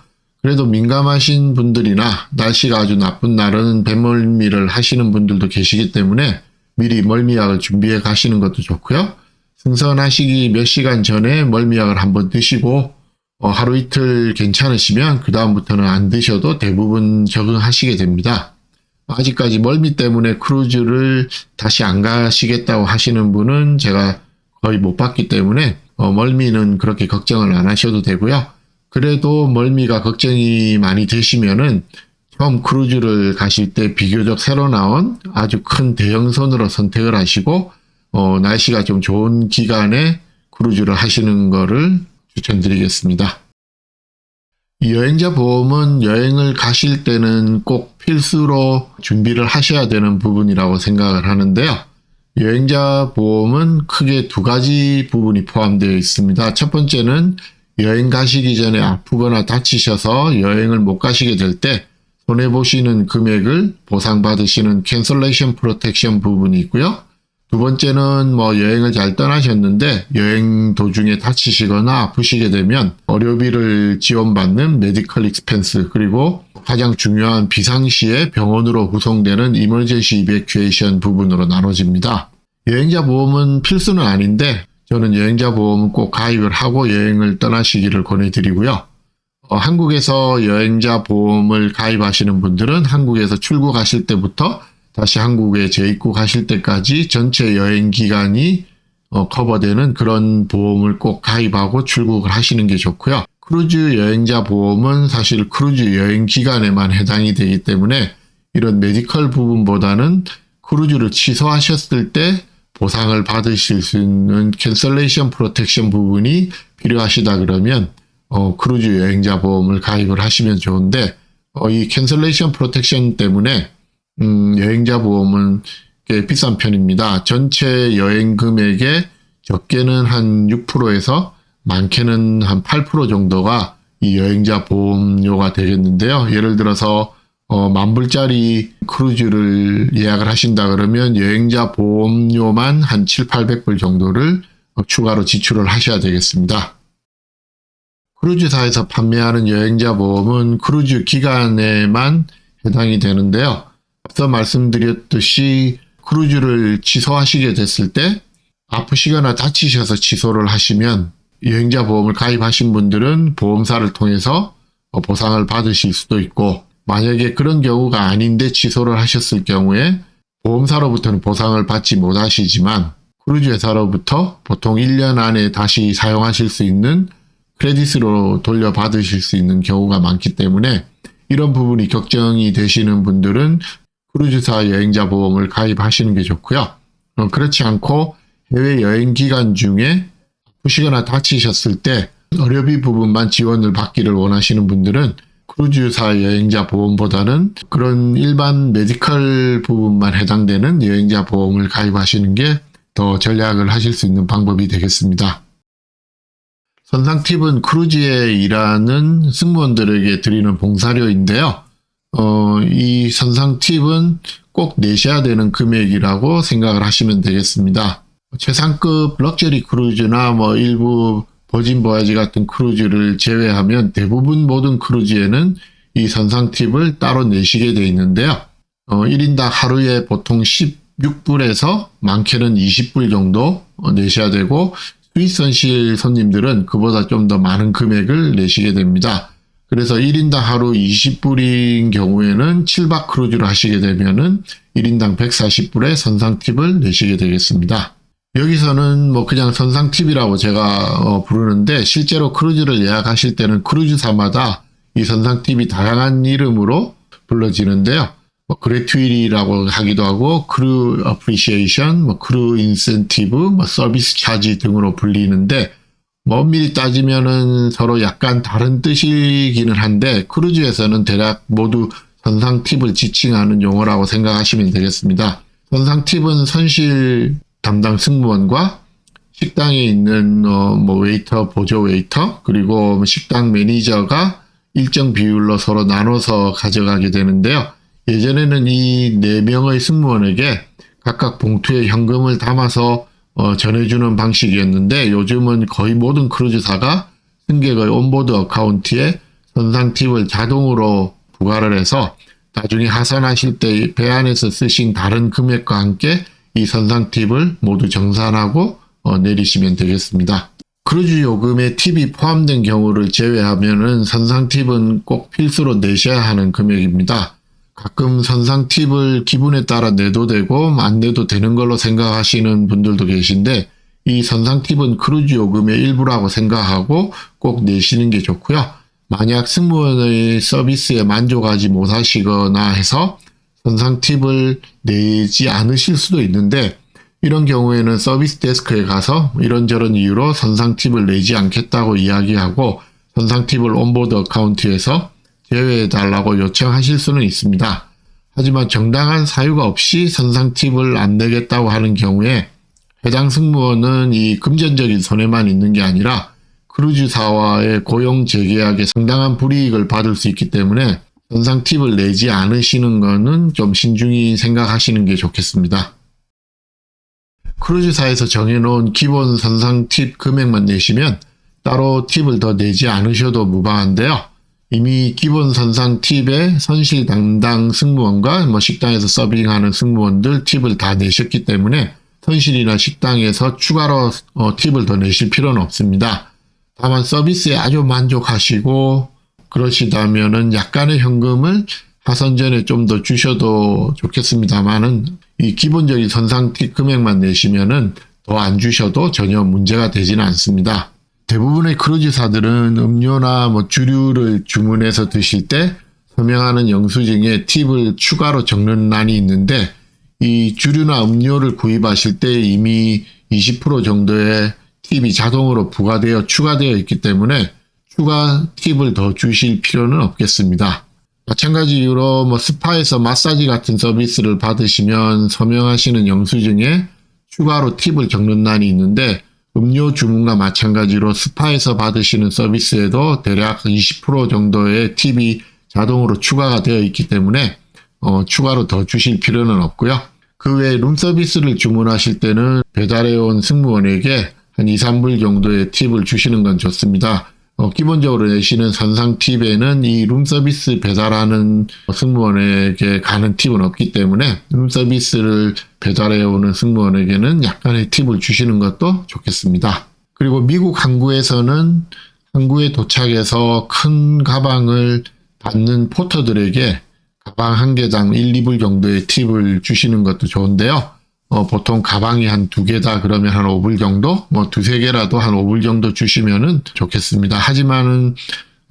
그래도 민감하신 분들이나 날씨가 아주 나쁜 날은 배멀미를 하시는 분들도 계시기 때문에 미리 멀미약을 준비해 가시는 것도 좋고요. 승선하시기 몇 시간 전에 멀미약을 한번 드시고 하루 이틀 괜찮으시면 그 다음부터는 안 드셔도 대부분 적응하시게 됩니다. 아직까지 멀미 때문에 크루즈를 다시 안 가시겠다고 하시는 분은 제가 거의 못 봤기 때문에 멀미는 그렇게 걱정을 안 하셔도 되고요. 그래도 멀미가 걱정이 많이 되시면은 처음 크루즈를 가실 때 비교적 새로 나온 아주 큰 대형선으로 선택을 하시고 날씨가 좀 좋은 기간에 크루즈를 하시는 거를 추천드리겠습니다. 이 여행자 보험은 여행을 가실 때는 꼭 필수로 준비를 하셔야 되는 부분이라고 생각을 하는데요. 여행자 보험은 크게 두 가지 부분이 포함되어 있습니다. 첫 번째는 여행 가시기 전에 아프거나 다치셔서 여행을 못 가시게 될 때 손해보시는 금액을 보상받으시는 캔슬레이션 프로텍션 부분이 있고요. 두 번째는 여행을 잘 떠나셨는데 여행 도중에 다치시거나 아프시게 되면 의료비를 지원받는 메디컬 익스펜스 그리고 가장 중요한 비상시에 병원으로 후송되는 이머전시 이베큐에이션 부분으로 나눠집니다. 여행자 보험은 필수는 아닌데 저는 여행자 보험은 꼭 가입을 하고 여행을 떠나시기를 권해드리고요. 한국에서 여행자 보험을 가입하시는 분들은 한국에서 출국하실 때부터 다시 한국에 재입국하실 때까지 전체 여행 기간이 커버되는 그런 보험을 꼭 가입하고 출국을 하시는 게 좋고요. 크루즈 여행자 보험은 사실 크루즈 여행 기간에만 해당이 되기 때문에 이런 메디컬 부분보다는 크루즈를 취소하셨을 때 보상을 받으실 수 있는 캔슬레이션 프로텍션 부분이 필요하시다 그러면 크루즈 여행자 보험을 가입을 하시면 좋은데 이 캔슬레이션 프로텍션 때문에 여행자 보험은 꽤 비싼 편입니다. 전체 여행 금액의 적게는 한 6%에서 많게는 한 8% 정도가 이 여행자 보험료가 되겠는데요. 예를 들어서 10,000불짜리 크루즈를 예약을 하신다 그러면 여행자 보험료만 한 700~800불 정도를 추가로 지출을 하셔야 되겠습니다. 크루즈사에서 판매하는 여행자 보험은 크루즈 기간에만 해당이 되는데요. 앞서 말씀드렸듯이 크루즈를 취소하시게 됐을 때 아프시거나 다치셔서 취소를 하시면 여행자 보험을 가입하신 분들은 보험사를 통해서 보상을 받으실 수도 있고, 만약에 그런 경우가 아닌데 취소를 하셨을 경우에 보험사로부터는 보상을 받지 못하시지만 크루즈 회사로부터 보통 1년 안에 다시 사용하실 수 있는 크레딧으로 돌려받으실 수 있는 경우가 많기 때문에 이런 부분이 걱정이 되시는 분들은 크루즈사 여행자 보험을 가입하시는 게 좋고요. 그렇지 않고 해외여행 기간 중에 아프시거나 다치셨을 때 의료비 부분만 지원을 받기를 원하시는 분들은 크루즈사 여행자 보험보다는 그런 일반 메디컬 부분만 해당되는 여행자 보험을 가입하시는 게 더 전략을 하실 수 있는 방법이 되겠습니다. 선상 팁은 크루즈에 일하는 승무원들에게 드리는 봉사료인데요. 이 선상 팁은 꼭 내셔야 되는 금액이라고 생각을 하시면 되겠습니다. 최상급 럭셔리 크루즈나 일부 버진 보야지 같은 크루즈를 제외하면 대부분 모든 크루즈에는 이 선상 팁을 따로 내시게 되어 있는데요. 1인당 하루에 보통 16불에서 많게는 20불 정도 내셔야 되고, 스위스선실 손님들은 그보다 좀 더 많은 금액을 내시게 됩니다. 그래서 1인당 하루 20불인 경우에는 7박 크루즈를 하시게 되면은 1인당 140불의 선상 팁을 내시게 되겠습니다. 여기서는 그냥 선상 팁이라고 제가 부르는데, 실제로 크루즈를 예약하실 때는 크루즈사마다 이 선상 팁이 다양한 이름으로 불러지는데요. 그래튜이티라고 하기도 하고, 크루 어프리시에이션, 크루 인센티브, 서비스 차지 등으로 불리는데, 엄밀히 따지면은 서로 약간 다른 뜻이기는 한데, 크루즈에서는 대략 모두 선상 팁을 지칭하는 용어라고 생각하시면 되겠습니다. 선상 팁은 선실 담당 승무원과 식당에 있는 웨이터, 보조 웨이터, 그리고 식당 매니저가 일정 비율로 서로 나눠서 가져가게 되는데요. 예전에는 이 4명의 승무원에게 각각 봉투에 현금을 담아서 전해주는 방식이었는데, 요즘은 거의 모든 크루즈사가 승객의 온보드 어카운트에 선상 팁을 자동으로 부과를 해서 나중에 하선하실 때 배 안에서 쓰신 다른 금액과 함께 이 선상 팁을 모두 정산하고 내리시면 되겠습니다. 크루즈 요금에 팁이 포함된 경우를 제외하면은 선상 팁은 꼭 필수로 내셔야 하는 금액입니다. 가끔 선상 팁을 기분에 따라 내도 되고 안 내도 되는 걸로 생각하시는 분들도 계신데, 이 선상 팁은 크루즈 요금의 일부라고 생각하고 꼭 내시는 게 좋고요. 만약 승무원의 서비스에 만족하지 못하시거나 해서 선상 팁을 내지 않으실 수도 있는데, 이런 경우에는 서비스 데스크에 가서 이런저런 이유로 선상 팁을 내지 않겠다고 이야기하고 선상 팁을 온보드 어카운트에서 제외해달라고 요청하실 수는 있습니다. 하지만 정당한 사유가 없이 선상 팁을 안 내겠다고 하는 경우에 해당 승무원은 이 금전적인 손해만 있는 게 아니라 크루즈사와의 고용 재계약에 상당한 불이익을 받을 수 있기 때문에 선상 팁을 내지 않으시는 것은 좀 신중히 생각하시는 게 좋겠습니다. 크루즈사에서 정해놓은 기본 선상 팁 금액만 내시면 따로 팁을 더 내지 않으셔도 무방한데요. 이미 기본 선상 팁에 선실 담당 승무원과 식당에서 서빙하는 승무원들 팁을 다 내셨기 때문에 선실이나 식당에서 추가로 팁을 더 내실 필요는 없습니다. 다만 서비스에 아주 만족하시고 그러시다면은 약간의 현금을 하선전에 좀 더 주셔도 좋겠습니다만은 이 기본적인 선상 팁 금액만 내시면은 더 안 주셔도 전혀 문제가 되지는 않습니다. 대부분의 크루즈사들은 음료나 뭐 주류를 주문해서 드실 때 서명하는 영수증에 팁을 추가로 적는 란이 있는데 이 주류나 음료를 구입하실 때 이미 20% 정도의 팁이 자동으로 부과되어 추가되어 있기 때문에 추가 팁을 더 주실 필요는 없겠습니다. 마찬가지 이유로 뭐 스파에서 마사지 같은 서비스를 받으시면 서명하시는 영수증에 추가로 팁을 적는 란이 있는데 음료 주문과 마찬가지로 스파에서 받으시는 서비스에도 대략 20% 정도의 팁이 자동으로 추가가 되어 있기 때문에 추가로 더 주실 필요는 없고요. 그 외에 룸서비스를 주문하실 때는 배달해온 승무원에게 한 2, 3불 정도의 팁을 주시는 건 좋습니다. 기본적으로 내시는 선상 팁에는 이 룸서비스 배달하는 승무원에게 가는 팁은 없기 때문에 룸서비스를 배달해오는 승무원에게는 약간의 팁을 주시는 것도 좋겠습니다. 그리고 미국 항구에서는 항구에 도착해서 큰 가방을 받는 포터들에게 가방 한 개당 1, 2불 정도의 팁을 주시는 것도 좋은데요. 보통 가방이 한 2개다 그러면 한 5불 정도, 뭐 2-3개라도 한 5불 정도 주시면은 좋겠습니다. 하지만은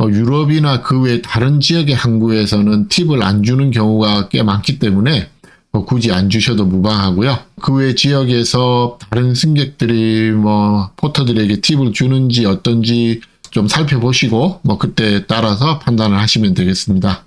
유럽이나 그 외 다른 지역의 항구에서는 팁을 안 주는 경우가 꽤 많기 때문에 굳이 안 주셔도 무방하고요. 그 외 지역에서 다른 승객들이 포터들에게 팁을 주는지 어떤지 좀 살펴보시고 그때 따라서 판단을 하시면 되겠습니다.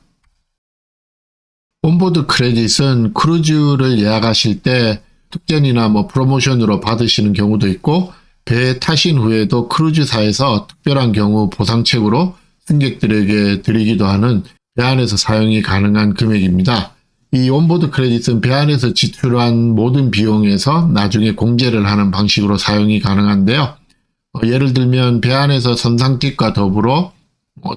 온보드 크레딧은 크루즈를 예약하실 때 특전이나 프로모션으로 받으시는 경우도 있고 배에 타신 후에도 크루즈사에서 특별한 경우 보상책으로 승객들에게 드리기도 하는 배 안에서 사용이 가능한 금액입니다. 이 온보드 크레딧은 배 안에서 지출한 모든 비용에서 나중에 공제를 하는 방식으로 사용이 가능한데요. 예를 들면 배 안에서 선상팁과 더불어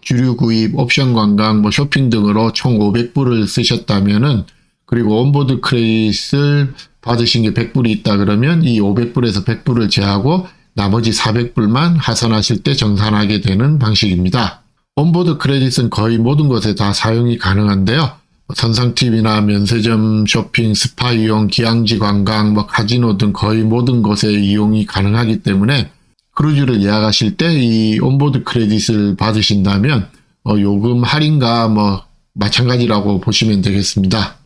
주류 구입, 옵션 관광, 쇼핑 등으로 총 500불을 쓰셨다면은 그리고 온보드 크레딧을 받으신 게 100불이 있다 그러면 이 500불에서 100불을 제하고 나머지 400불만 하선하실 때 정산하게 되는 방식입니다. 온보드 크레딧은 거의 모든 곳에 다 사용이 가능한데요. 선상팁이나 면세점, 쇼핑, 스파 이용, 기항지 관광, 카지노 등 거의 모든 곳에 이용이 가능하기 때문에 크루즈를 예약하실 때 이 온보드 크레딧을 받으신다면 요금 할인과 마찬가지라고 보시면 되겠습니다.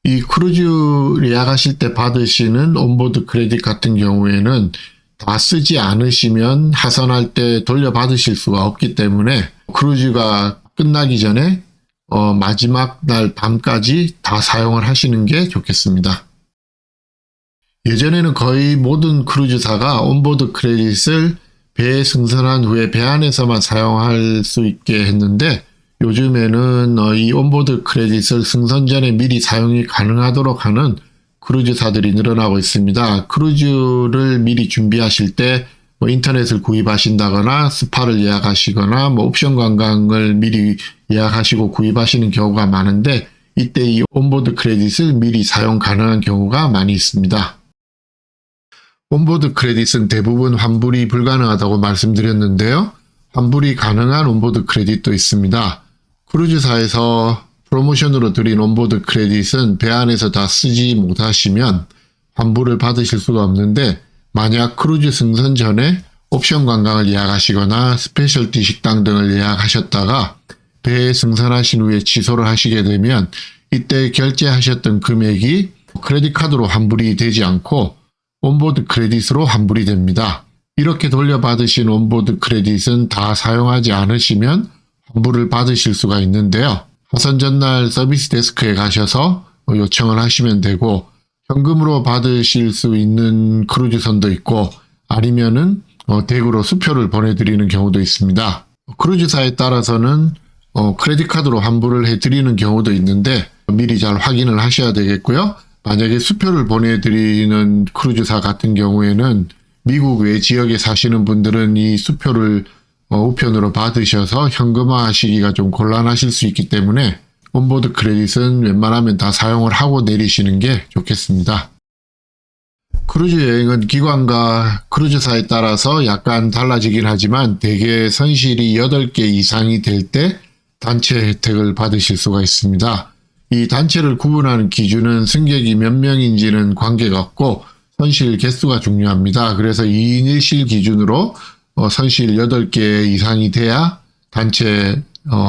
이 크루즈 예약하실 때 받으시는 온보드 크레딧 같은 경우에는 다 쓰지 않으시면 하선할 때 돌려받으실 수가 없기 때문에 크루즈가 끝나기 전에 마지막 날 밤까지 다 사용을 하시는 게 좋겠습니다. 예전에는 거의 모든 크루즈사가 온보드 크레딧을 배에 승선한 후에 배 안에서만 사용할 수 있게 했는데 요즘에는 이 온보드 크레딧을 승선 전에 미리 사용이 가능하도록 하는 크루즈사들이 늘어나고 있습니다. 크루즈를 미리 준비하실 때 인터넷을 구입하신다거나 스파를 예약하시거나 옵션 관광을 미리 예약하시고 구입하시는 경우가 많은데 이때 이 온보드 크레딧을 미리 사용 가능한 경우가 많이 있습니다. 온보드 크레딧은 대부분 환불이 불가능하다고 말씀드렸는데요. 환불이 가능한 온보드 크레딧도 있습니다. 크루즈사에서 프로모션으로 드린 온보드 크레딧은 배 안에서 다 쓰지 못하시면 환불을 받으실 수가 없는데 만약 크루즈 승선 전에 옵션 관광을 예약하시거나 스페셜티 식당 등을 예약하셨다가 배에 승선하신 후에 취소를 하시게 되면 이때 결제하셨던 금액이 크레딧 카드로 환불이 되지 않고 온보드 크레딧으로 환불이 됩니다. 이렇게 돌려받으신 온보드 크레딧은 다 사용하지 않으시면 환불을 받으실 수가 있는데요. 하선 전날 서비스 데스크에 가셔서 요청을 하시면 되고 현금으로 받으실 수 있는 크루즈선도 있고 아니면은 댁으로 수표를 보내드리는 경우도 있습니다. 크루즈사에 따라서는 크레딧 카드로 환불을 해드리는 경우도 있는데 미리 잘 확인을 하셔야 되겠고요. 만약에 수표를 보내드리는 크루즈사 같은 경우에는 미국 외 지역에 사시는 분들은 이 수표를 우편으로 받으셔서 현금화 하시기가 좀 곤란하실 수 있기 때문에 온보드 크레딧은 웬만하면 다 사용을 하고 내리시는 게 좋겠습니다. 크루즈 여행은 기관과 크루즈사에 따라서 약간 달라지긴 하지만 대개 선실이 8개 이상이 될 때 단체 혜택을 받으실 수가 있습니다. 이 단체를 구분하는 기준은 승객이 몇 명인지는 관계가 없고 선실 개수가 중요합니다. 그래서 2인 1실 기준으로 선실 8개 이상이 돼야 단체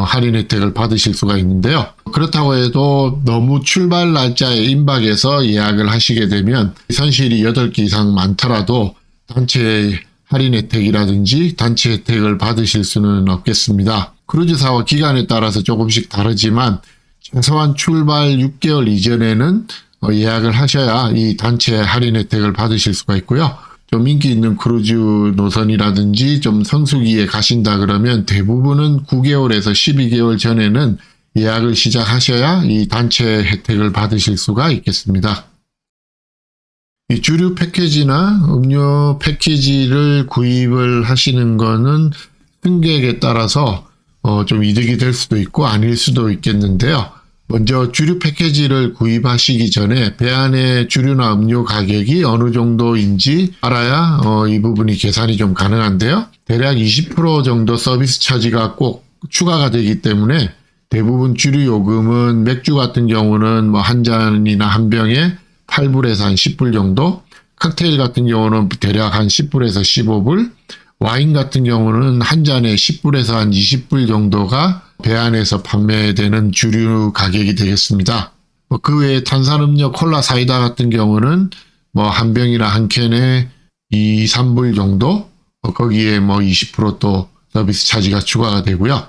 할인 혜택을 받으실 수가 있는데요. 그렇다고 해도 너무 출발 날짜에 임박해서 예약을 하시게 되면 선실이 8개 이상 많더라도 단체 할인 혜택이라든지 단체 혜택을 받으실 수는 없겠습니다. 크루즈사와 기간에 따라서 조금씩 다르지만 최소한 출발 6개월 이전에는 예약을 하셔야 이 단체 할인 혜택을 받으실 수가 있고요. 좀 인기 있는 크루즈 노선이라든지 좀 성수기에 가신다 그러면 대부분은 9개월에서 12개월 전에는 예약을 시작하셔야 이 단체 혜택을 받으실 수가 있겠습니다. 이 주류 패키지나 음료 패키지를 구입을 하시는 거는 승객에 따라서 좀 이득이 될 수도 있고 아닐 수도 있겠는데요. 먼저 주류 패키지를 구입하시기 전에 배 안의 주류나 음료 가격이 어느 정도인지 알아야 이 부분이 계산이 좀 가능한데요. 대략 20% 정도 서비스 차지가 꼭 추가가 되기 때문에 대부분 주류 요금은 맥주 같은 경우는 뭐 한 잔이나 한 병에 8불에서 한 10불 정도, 칵테일 같은 경우는 대략 한 10불에서 15불, 와인 같은 경우는 한 잔에 10불에서 한 20불 정도가 배 안에서 판매되는 주류 가격이 되겠습니다. 그 외에 탄산음료, 콜라, 사이다 같은 경우는 뭐 한 병이나 한 캔에 2, 3불 정도, 거기에 뭐 20%또 서비스 차지가 추가가 되고요.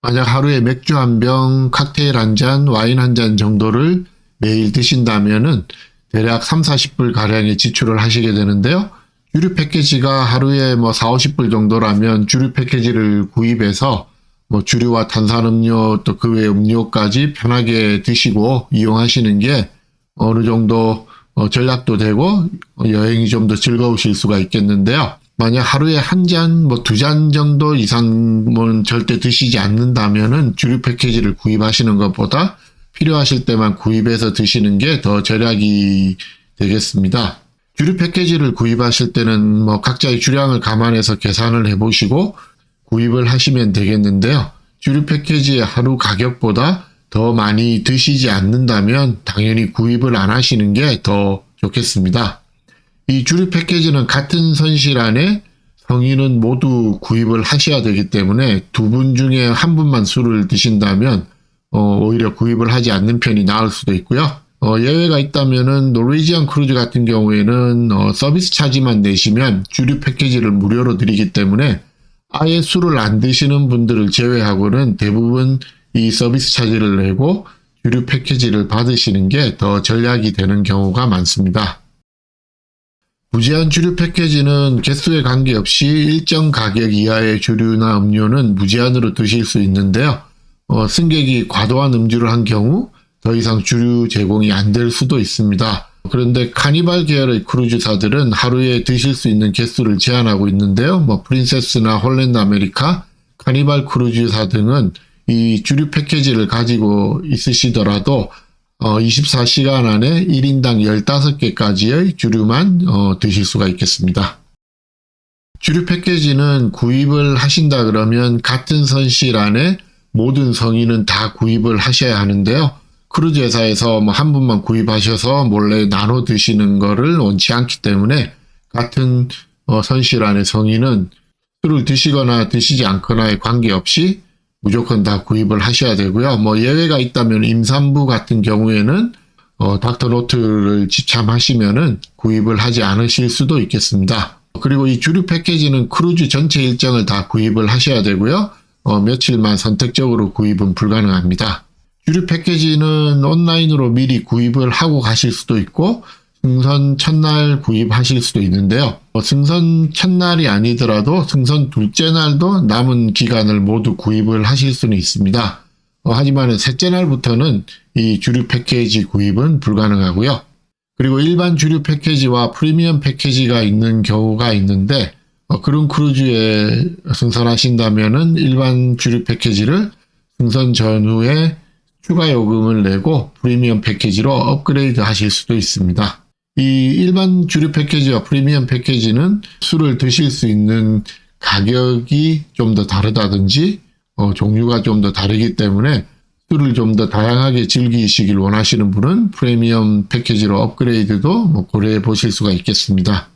만약 하루에 맥주 한 병, 칵테일 한 잔, 와인 한 잔 정도를 매일 드신다면은 대략 3, 40불 가량의 지출을 하시게 되는데요. 주류 패키지가 하루에 뭐 4, 50불 정도라면 주류 패키지를 구입해서 뭐 주류와 탄산음료 또 그 외 음료까지 편하게 드시고 이용하시는 게 어느 정도 전략도 되고 여행이 좀 더 즐거우실 수가 있겠는데요. 만약 하루에 한 잔, 뭐 2잔 정도 이상은 절대 드시지 않는다면은 주류 패키지를 구입하시는 것보다 필요하실 때만 구입해서 드시는 게 더 절약이 되겠습니다. 주류 패키지를 구입하실 때는 뭐 각자의 주량을 감안해서 계산을 해보시고 구입을 하시면 되겠는데요. 주류 패키지의 하루 가격보다 더 많이 드시지 않는다면 당연히 구입을 안 하시는 게 더 좋겠습니다. 이 주류 패키지는 같은 선실 안에 성인은 모두 구입을 하셔야 되기 때문에 두 분 중에 한 분만 술을 드신다면 오히려 구입을 하지 않는 편이 나을 수도 있고요. 예외가 있다면은 노르웨이지안 크루즈 같은 경우에는 서비스 차지만 내시면 주류 패키지를 무료로 드리기 때문에 아예 술을 안 드시는 분들을 제외하고는 대부분 이 서비스 차지를 내고 주류 패키지를 받으시는 게 더 전략이 되는 경우가 많습니다. 무제한 주류 패키지는 개수에 관계없이 일정 가격 이하의 주류나 음료는 무제한으로 드실 수 있는데요. 승객이 과도한 음주를 한 경우 더 이상 주류 제공이 안 될 수도 있습니다. 그런데 카니발 계열의 크루즈사들은 하루에 드실 수 있는 개수를 제한하고 있는데요. 뭐 프린세스나 홀랜드 아메리카, 카니발 크루즈사 등은 이 주류 패키지를 가지고 있으시더라도 24시간 안에 1인당 15개까지의 주류만 드실 수가 있겠습니다. 주류 패키지는 구입을 하신다 그러면 같은 선실 안에 모든 성인은 다 구입을 하셔야 하는데요. 크루즈 회사에서 뭐 한 분만 구입하셔서 몰래 나눠 드시는 거를 원치 않기 때문에 같은 선실 안의 성인은 술을 드시거나 드시지 않거나에 관계없이 무조건 다 구입을 하셔야 되고요. 뭐 예외가 있다면 임산부 같은 경우에는 닥터 노트를 지참하시면은 구입을 하지 않으실 수도 있겠습니다. 그리고 이 주류 패키지는 크루즈 전체 일정을 다 구입을 하셔야 되고요. 며칠만 선택적으로 구입은 불가능합니다. 주류 패키지는 온라인으로 미리 구입을 하고 가실 수도 있고 승선 첫날 구입하실 수도 있는데요. 승선 첫날이 아니더라도 승선 둘째 날도 남은 기간을 모두 구입을 하실 수는 있습니다. 하지만 셋째 날부터는 이 주류 패키지 구입은 불가능하고요. 그리고 일반 주류 패키지와 프리미엄 패키지가 있는 경우가 있는데 그런 크루즈에 승선하신다면은 일반 주류 패키지를 승선 전후에 추가 요금을 내고 프리미엄 패키지로 업그레이드 하실 수도 있습니다. 이 일반 주류 패키지와 프리미엄 패키지는 술을 드실 수 있는 가격이 좀 더 다르다든지 종류가 좀 더 다르기 때문에 술을 좀 더 다양하게 즐기시길 원하시는 분은 프리미엄 패키지로 업그레이드도 고려해 보실 수가 있겠습니다.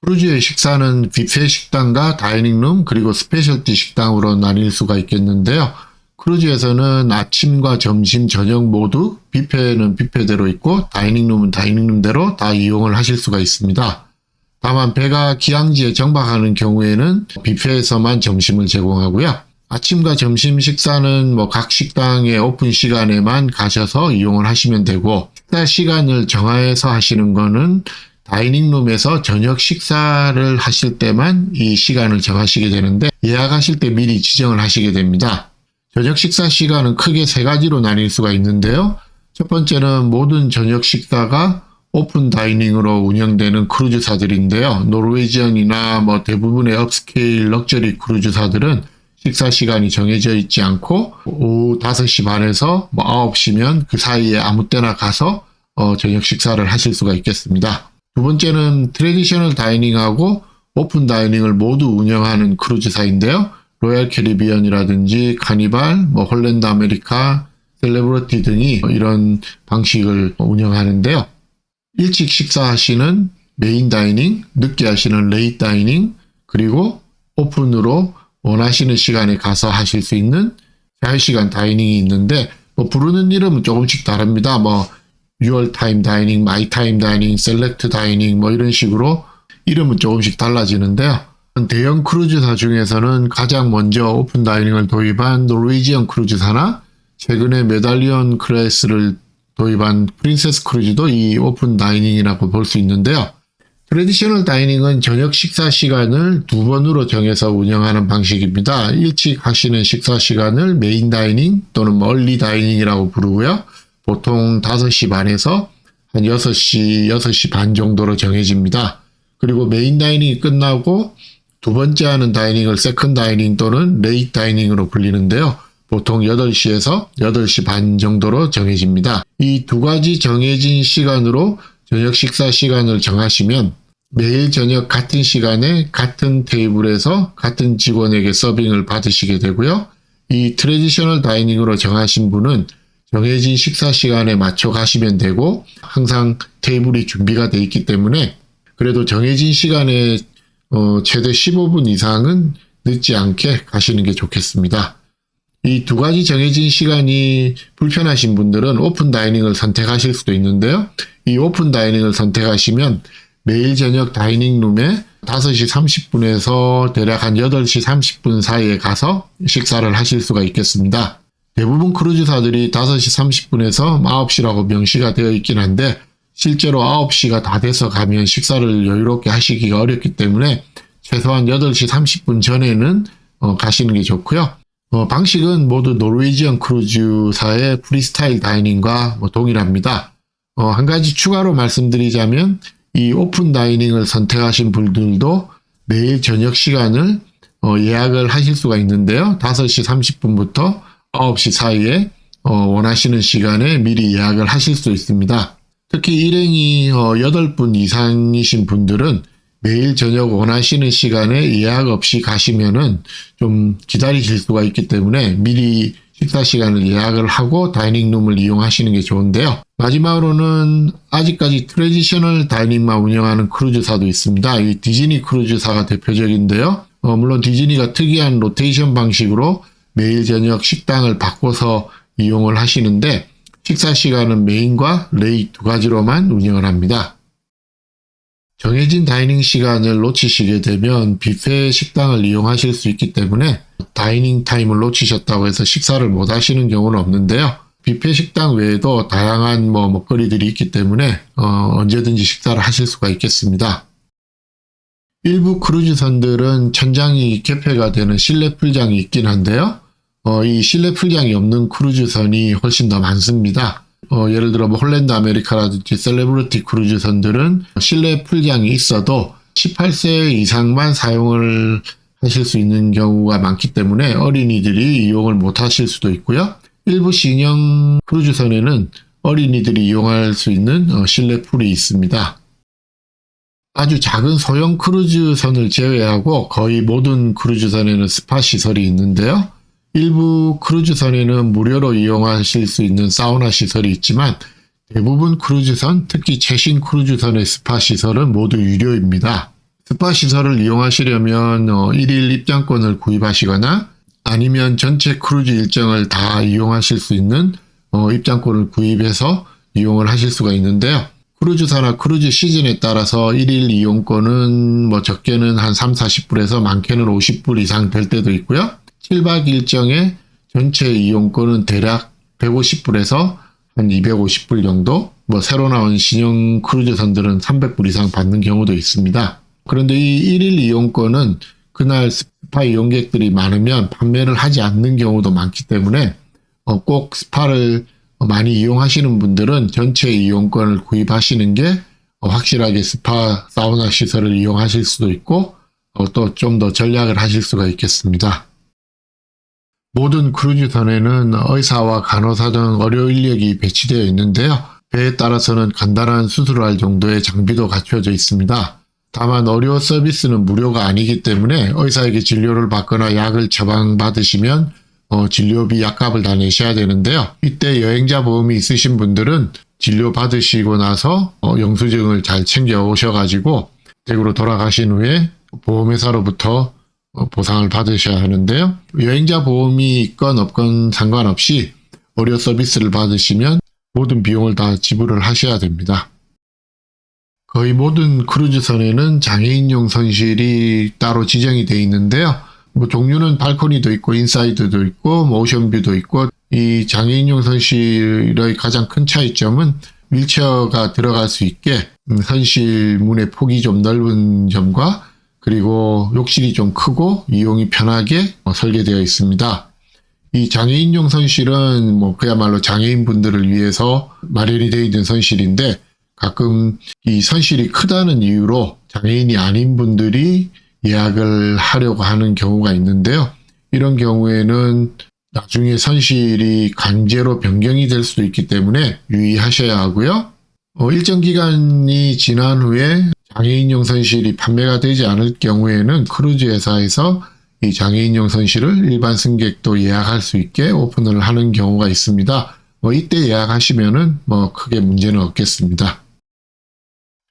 크루즈의 식사는 뷔페 식당과 다이닝룸 그리고 스페셜티 식당으로 나뉠 수가 있겠는데요. 크루즈에서는 아침과 점심, 저녁 모두 뷔페는 뷔페대로 있고 다이닝룸은 다이닝룸대로 다 이용을 하실 수가 있습니다. 다만 배가 기항지에 정박하는 경우에는 뷔페에서만 점심을 제공하고요. 아침과 점심 식사는 각 식당의 오픈 시간에만 가셔서 이용을 하시면 되고, 식사 시간을 정해서 하시는 거는 다이닝룸에서 저녁 식사를 하실 때만 이 시간을 정하시게 되는데, 예약하실 때 미리 지정을 하시게 됩니다. 저녁 식사 시간은 크게 세 가지로 나뉠 수가 있는데요. 첫 번째는 모든 저녁 식사가 오픈 다이닝으로 운영되는 크루즈사들인데요. 노르웨지언이나 대부분의 업스케일 럭셔리 크루즈사들은 식사 시간이 정해져 있지 않고 오후 5시 반에서 9시면 그 사이에 아무 때나 가서 저녁 식사를 하실 수가 있겠습니다. 두 번째는 트래디셔널 다이닝하고 오픈 다이닝을 모두 운영하는 크루즈사인데요. 로얄 캐리비언이라든지 카니발, 홀랜드 아메리카, 셀레브리티 등이 이런 방식을 운영하는데요. 일찍 식사하시는 메인 다이닝, 늦게 하시는 레이트 다이닝, 그리고 오픈으로 원하시는 시간에 가서 하실 수 있는 자유시간 다이닝이 있는데, 부르는 이름은 조금씩 다릅니다. 유얼 타임 다이닝, 마이 타임 다이닝, 셀렉트 다이닝 이런 식으로 이름은 조금씩 달라지는데요. 대형 크루즈사 중에서는 가장 먼저 오픈 다이닝을 도입한 노르웨지언 크루즈사나 최근에 메달리온 클래스를 도입한 프린세스 크루즈도 이 오픈 다이닝이라고 볼 수 있는데요. 트래디셔널 다이닝은 저녁 식사 시간을 두 번으로 정해서 운영하는 방식입니다. 일찍 하시는 식사 시간을 메인 다이닝 또는 얼리 다이닝이라고 부르고요. 보통 5시 반에서 한 6시, 6시 반 정도로 정해집니다. 그리고 메인 다이닝이 끝나고 두 번째 하는 다이닝을 세컨드 다이닝 또는 레이트 다이닝으로 불리는데요. 보통 8시에서 8시 반 정도로 정해집니다. 이 두 가지 정해진 시간으로 저녁 식사 시간을 정하시면 매일 저녁 같은 시간에 같은 테이블에서 같은 직원에게 서빙을 받으시게 되고요. 이 트래디셔널 다이닝으로 정하신 분은 정해진 식사 시간에 맞춰 가시면 되고, 항상 테이블이 준비가 되어 있기 때문에 그래도 정해진 시간에 최대 15분 이상은 늦지 않게 가시는 게 좋겠습니다. 이 두 가지 정해진 시간이 불편하신 분들은 오픈 다이닝을 선택하실 수도 있는데요. 이 오픈 다이닝을 선택하시면 매일 저녁 다이닝룸에 5시 30분에서 대략 한 8시 30분 사이에 가서 식사를 하실 수가 있겠습니다. 대부분 크루즈사들이 5시 30분에서 9시라고 명시가 되어 있긴 한데, 실제로 9시가 다 돼서 가면 식사를 여유롭게 하시기가 어렵기 때문에 최소한 8시 30분 전에는 가시는 게 좋고요. 방식은 모두 노르웨지언 크루즈사의 프리스타일 다이닝과 동일합니다. 한 가지 추가로 말씀드리자면 이 오픈 다이닝을 선택하신 분들도 매일 저녁 시간을 예약을 하실 수가 있는데요. 5시 30분부터 9시 사이에 원하시는 시간에 미리 예약을 하실 수 있습니다. 특히 일행이 8분 이상이신 분들은 매일 저녁 원하시는 시간에 예약 없이 가시면은 좀 기다리실 수가 있기 때문에 미리 식사 시간을 예약을 하고 다이닝룸을 이용하시는 게 좋은데요. 마지막으로는 아직까지 트래디셔널 다이닝만 운영하는 크루즈사도 있습니다. 이 디즈니 크루즈사가 대표적인데요. 물론 디즈니가 특이한 로테이션 방식으로 매일 저녁 식당을 바꿔서 이용을 하시는데, 식사 시간은 메인과 레이 두 가지로만 운영을 합니다. 정해진 다이닝 시간을 놓치시게 되면 뷔페 식당을 이용하실 수 있기 때문에 다이닝 타임을 놓치셨다고 해서 식사를 못 하시는 경우는 없는데요. 뷔페 식당 외에도 다양한 먹거리들이 있기 때문에 언제든지 식사를 하실 수가 있겠습니다. 일부 크루즈선들은 천장이 개폐가 되는 실내 풀장이 있긴 한데요. 이 실내 풀장이 없는 크루즈선이 훨씬 더 많습니다. 예를 들어 홀랜드 아메리카라든지 셀레브리티 크루즈선들은 실내 풀장이 있어도 18세 이상만 사용을 하실 수 있는 경우가 많기 때문에 어린이들이 이용을 못 하실 수도 있고요. 일부 신형 크루즈선에는 어린이들이 이용할 수 있는 실내 풀이 있습니다. 아주 작은 소형 크루즈선을 제외하고 거의 모든 크루즈선에는 스파 시설이 있는데요. 일부 크루즈선에는 무료로 이용하실 수 있는 사우나 시설이 있지만 대부분 크루즈선, 특히 최신 크루즈선의 스파 시설은 모두 유료입니다. 스파 시설을 이용하시려면 1일 입장권을 구입하시거나 아니면 전체 크루즈 일정을 다 이용하실 수 있는 입장권을 구입해서 이용을 하실 수가 있는데요. 크루즈사나 크루즈 시즌에 따라서 1일 이용권은 적게는 한 3, 40불에서 많게는 50불 이상 될 때도 있고요. 7박 일정의 전체 이용권은 대략 150불에서 한 250불 정도, 새로 나온 신형 크루즈선들은 300불 이상 받는 경우도 있습니다. 그런데 이 1일 이용권은 그날 스파 이용객들이 많으면 판매를 하지 않는 경우도 많기 때문에 꼭 스파를 많이 이용하시는 분들은 전체 이용권을 구입하시는 게 확실하게 스파, 사우나 시설을 이용하실 수도 있고 또 좀 더 전략을 하실 수가 있겠습니다. 모든 크루즈선에는 의사와 간호사 등 의료 인력이 배치되어 있는데요. 배에 따라서는 간단한 수술을 할 정도의 장비도 갖춰져 있습니다. 다만 의료 서비스는 무료가 아니기 때문에 의사에게 진료를 받거나 약을 처방받으시면 진료비 약값을 다 내셔야 되는데요. 이때 여행자 보험이 있으신 분들은 진료 받으시고 나서 영수증을 잘 챙겨 오셔가지고 댁으로 돌아가신 후에 보험회사로부터 보상을 받으셔야 하는데요. 여행자 보험이 있건 없건 상관없이 의료 서비스를 받으시면 모든 비용을 다 지불을 하셔야 됩니다. 거의 모든 크루즈선에는 장애인용 선실이 따로 지정이 되어 있는데요. 종류는 발코니도 있고 인사이드도 있고 오션뷰도 있고, 이 장애인용 선실의 가장 큰 차이점은 휠체어가 들어갈 수 있게 선실 문의 폭이 좀 넓은 점과 그리고 욕실이 좀 크고 이용이 편하게 설계되어 있습니다. 이 장애인용 선실은 그야말로 장애인분들을 위해서 마련이 되어 있는 선실인데, 가끔 이 선실이 크다는 이유로 장애인이 아닌 분들이 예약을 하려고 하는 경우가 있는데요. 이런 경우에는 나중에 선실이 강제로 변경이 될 수도 있기 때문에 유의하셔야 하고요. 일정 기간이 지난 후에 장애인용 선실이 판매가 되지 않을 경우에는 크루즈 회사에서 이 장애인용 선실을 일반 승객도 예약할 수 있게 오픈을 하는 경우가 있습니다. 이때 예약하시면은 크게 문제는 없겠습니다.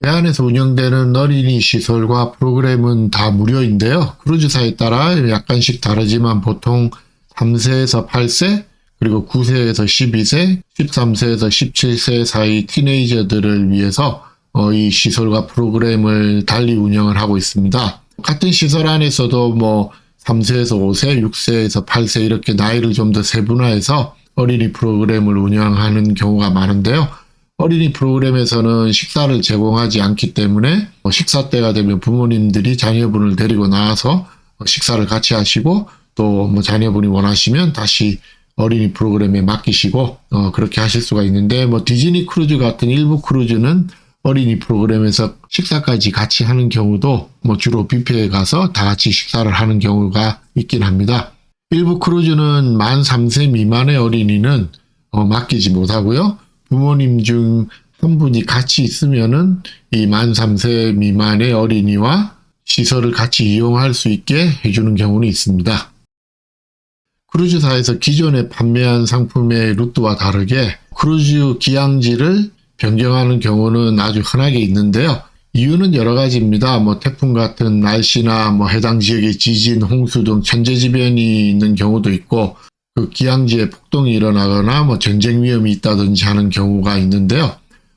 배 안에서 운영되는 어린이 시설과 프로그램은 다 무료인데요. 크루즈사에 따라 약간씩 다르지만 보통 3세에서 8세, 그리고 9세에서 12세, 13세에서 17세 사이 티네이저들을 위해서 이 시설과 프로그램을 달리 운영을 하고 있습니다. 같은 시설 안에서도 3세에서 5세, 6세에서 8세 이렇게 나이를 좀 더 세분화해서 어린이 프로그램을 운영하는 경우가 많은데요. 어린이 프로그램에서는 식사를 제공하지 않기 때문에 식사 때가 되면 부모님들이 자녀분을 데리고 나와서 식사를 같이 하시고, 또 자녀분이 원하시면 다시 어린이 프로그램에 맡기시고 그렇게 하실 수가 있는데, 디즈니 크루즈 같은 일부 크루즈는 어린이 프로그램에서 식사까지 같이 하는 경우도 주로 뷔페에 가서 다 같이 식사를 하는 경우가 있긴 합니다. 일부 크루즈는 만 3세 미만의 어린이는 맡기지 못하고요. 부모님 중 한 분이 같이 있으면은 이 만 3세 미만의 어린이와 시설을 같이 이용할 수 있게 해주는 경우는 있습니다. 크루즈사에서 기존에 판매한 상품의 루트와 다르게 크루즈 기항지를 변경하는 경우는 아주 흔하게 있는데요. 이유는 여러 가지입니다. 태풍 같은 날씨나 해당 지역의 지진, 홍수 등 천재지변이 있는 경우도 있고, 그 기항지에 폭동이 일어나거나 전쟁 위험이 있다든지 하는 경우가 있는데요.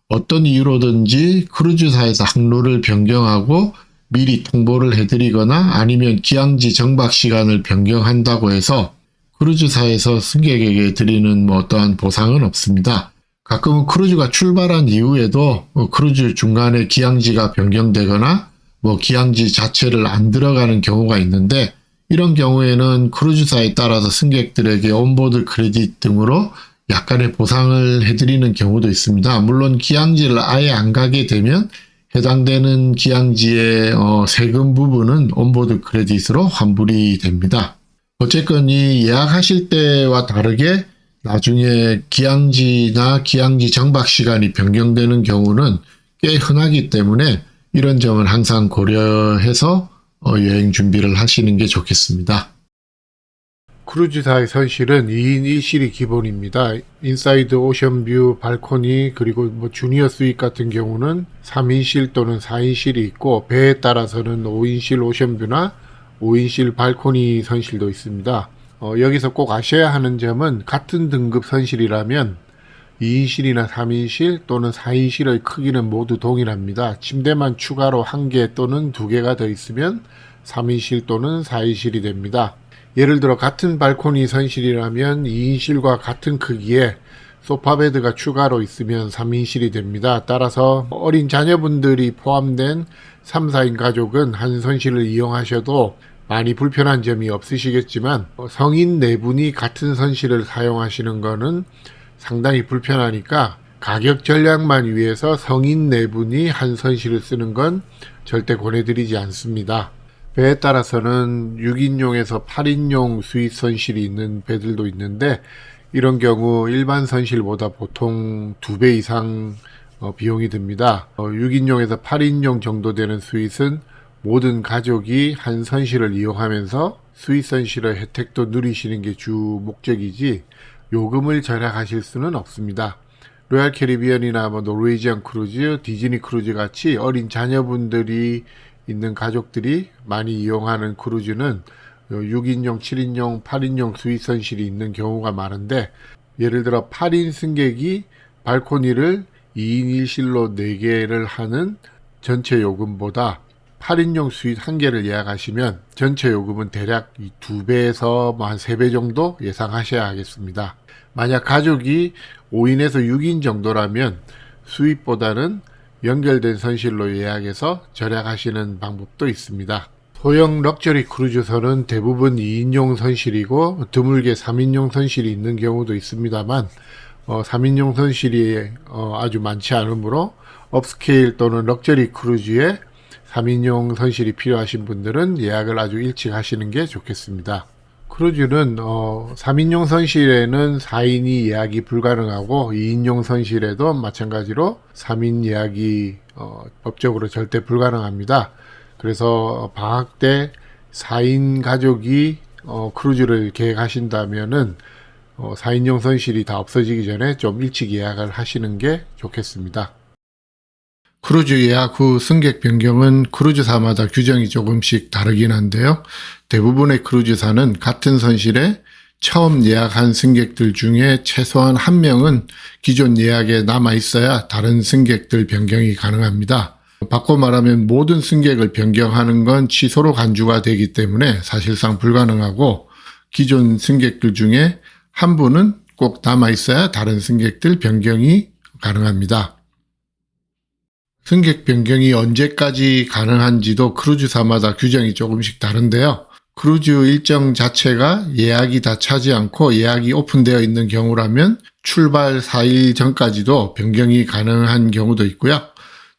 어떤 이유로든지 크루즈사에서 항로를 변경하고 미리 통보를 해드리거나 아니면 기항지 정박 시간을 변경한다고 해서 크루즈사에서 승객에게 드리는 어떠한 보상은 없습니다. 가끔은 크루즈가 출발한 이후에도 크루즈 중간에 기항지가 변경되거나 기항지 자체를 안 들어가는 경우가 있는데, 이런 경우에는 크루즈사에 따라서 승객들에게 온보드 크레딧 등으로 약간의 보상을 해드리는 경우도 있습니다. 물론 기항지를 아예 안 가게 되면 해당되는 기항지의 세금 부분은 온보드 크레딧으로 환불이 됩니다. 어쨌건 이 예약하실 때와 다르게 나중에 기항지나 기항지 정박 시간이 변경되는 경우는 꽤 흔하기 때문에 이런 점을 항상 고려해서 여행 준비를 하시는 게 좋겠습니다. 크루즈사의 선실은 2인 1실이 기본입니다. 인사이드 오션뷰, 발코니, 그리고 주니어 스윗 같은 경우는 3인실 또는 4인실이 있고, 배에 따라서는 5인실 오션뷰나 5인실 발코니 선실도 있습니다. 여기서 꼭 아셔야 하는 점은 같은 등급 선실이라면 2인실이나 3인실 또는 4인실의 크기는 모두 동일합니다. 침대만 추가로 1개 또는 2개가 더 있으면 3인실 또는 4인실이 됩니다. 예를 들어 같은 발코니 선실이라면 2인실과 같은 크기에 소파베드가 추가로 있으면 3인실이 됩니다. 따라서 어린 자녀분들이 포함된 3, 4인 가족은 한 선실을 이용하셔도 많이 불편한 점이 없으시겠지만 성인 4분이 같은 선실을 사용하시는 것은 상당히 불편하니까 가격 전략만 위해서 성인 4분이 한 선실을 쓰는 건 절대 권해드리지 않습니다. 배에 따라서는 6인용에서 8인용 스윗 선실이 있는 배들도 있는데 이런 경우 일반 선실보다 보통 2배 이상 비용이 듭니다. 6인용에서 8인용 정도 되는 스윗은 모든 가족이 한 선실을 이용하면서 스윗 선실의 혜택도 누리시는 게 주 목적이지 요금을 절약하실 수는 없습니다. 로얄 캐리비안이나 노르웨이지안 크루즈, 디즈니 크루즈 같이 어린 자녀분들이 있는 가족들이 많이 이용하는 크루즈는 6인용, 7인용, 8인용 스윗 선실이 있는 경우가 많은데 예를 들어 8인 승객이 발코니를 2인 1실로 4개를 하는 전체 요금보다 8인용 스윗 1개를 예약하시면 전체 요금은 대략 2배에서 한 3배 정도 예상하셔야 하겠습니다. 만약 가족이 5인에서 6인 정도라면 스윗보다는 연결된 선실로 예약해서 절약하시는 방법도 있습니다. 소형 럭셔리 크루즈선은 대부분 2인용 선실이고 드물게 3인용 선실이 있는 경우도 있습니다만 3인용 선실이 아주 많지 않으므로 업스케일 또는 럭셔리 크루즈에 3인용 선실이 필요하신 분들은 예약을 아주 일찍 하시는 게 좋겠습니다. 크루즈는 3인용 선실에는 4인이 예약이 불가능하고 2인용 선실에도 마찬가지로 3인 예약이 법적으로 절대 불가능합니다. 그래서 방학 때 4인 가족이 크루즈를 계획하신다면은 4인용 선실이 다 없어지기 전에 좀 일찍 예약을 하시는 게 좋겠습니다. 크루즈 예약 후 승객 변경은 크루즈사마다 규정이 조금씩 다르긴 한데요. 대부분의 크루즈사는 같은 선실에 처음 예약한 승객들 중에 최소한 1명은 기존 예약에 남아 있어야 다른 승객들 변경이 가능합니다. 바꿔 말하면 모든 승객을 변경하는 건 취소로 간주가 되기 때문에 사실상 불가능하고 기존 승객들 중에 한 분은 꼭 남아 있어야 다른 승객들 변경이 가능합니다. 승객 변경이 언제까지 가능한지도 크루즈사마다 규정이 조금씩 다른데요. 크루즈 일정 자체가 예약이 다 차지 않고 예약이 오픈되어 있는 경우라면 출발 4일 전까지도 변경이 가능한 경우도 있고요.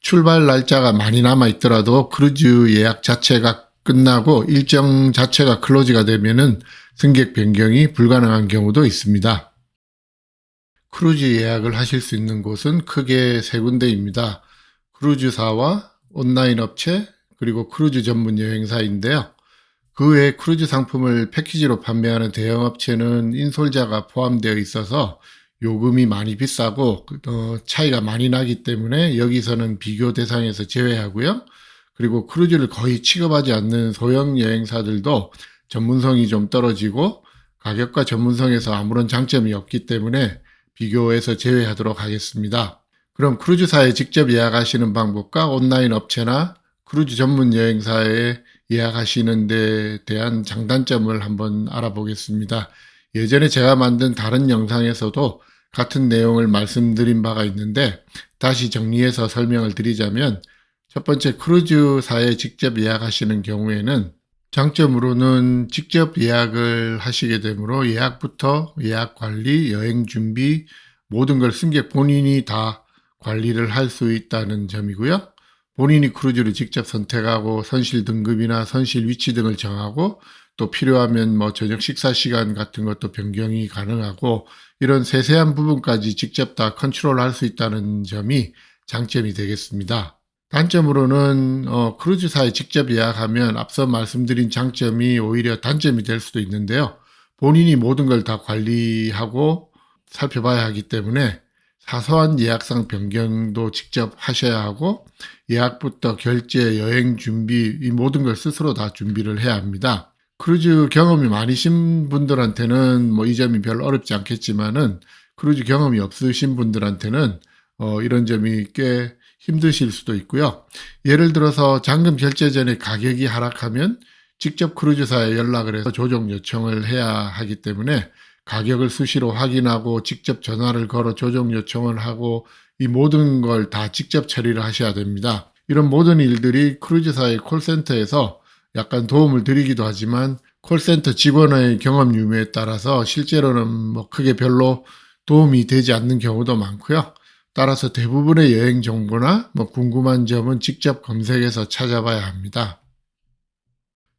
출발 날짜가 많이 남아 있더라도 크루즈 예약 자체가 끝나고 일정 자체가 클로즈가 되면은 승객 변경이 불가능한 경우도 있습니다. 크루즈 예약을 하실 수 있는 곳은 크게 3군데입니다. 크루즈사와 온라인 업체 그리고 크루즈 전문 여행사인데요. 그 외에 크루즈 상품을 패키지로 판매하는 대형 업체는 인솔자가 포함되어 있어서 요금이 많이 비싸고 차이가 많이 나기 때문에 여기서는 비교 대상에서 제외하고요. 그리고 크루즈를 거의 취급하지 않는 소형 여행사들도 전문성이 좀 떨어지고 가격과 전문성에서 아무런 장점이 없기 때문에 비교해서 제외하도록 하겠습니다. 그럼 크루즈사에 직접 예약하시는 방법과 온라인 업체나 크루즈 전문 여행사에 예약하시는 데 대한 장단점을 한번 알아보겠습니다. 예전에 제가 만든 다른 영상에서도 같은 내용을 말씀드린 바가 있는데 다시 정리해서 설명을 드리자면 첫 번째 크루즈사에 직접 예약하시는 경우에는 장점으로는 직접 예약을 하시게 되므로 예약부터 예약 관리, 여행 준비 모든 걸 승객 본인이 다 관리를 할 수 있다는 점이고요. 본인이 크루즈를 직접 선택하고 선실 등급이나 선실 위치 등을 정하고 또 필요하면 저녁 식사 시간 같은 것도 변경이 가능하고 이런 세세한 부분까지 직접 다 컨트롤할 수 있다는 점이 장점이 되겠습니다. 단점으로는 크루즈사에 직접 예약하면 앞서 말씀드린 장점이 오히려 단점이 될 수도 있는데요. 본인이 모든 걸 다 관리하고 살펴봐야 하기 때문에 사소한 예약상 변경도 직접 하셔야 하고 예약부터 결제, 여행 준비 이 모든 걸 스스로 다 준비를 해야 합니다. 크루즈 경험이 많으신 분들한테는 뭐 이 점이 별로 어렵지 않겠지만은 크루즈 경험이 없으신 분들한테는 이런 점이 꽤 힘드실 수도 있고요. 예를 들어서 잔금 결제 전에 가격이 하락하면 직접 크루즈사에 연락을 해서 조정 요청을 해야 하기 때문에 가격을 수시로 확인하고 직접 전화를 걸어 조정 요청을 하고 이 모든 걸 다 직접 처리를 하셔야 됩니다. 이런 모든 일들이 크루즈사의 콜센터에서 약간 도움을 드리기도 하지만 콜센터 직원의 경험 유무에 따라서 실제로는 뭐 크게 별로 도움이 되지 않는 경우도 많고요. 따라서 대부분의 여행 정보나 뭐 궁금한 점은 직접 검색해서 찾아봐야 합니다.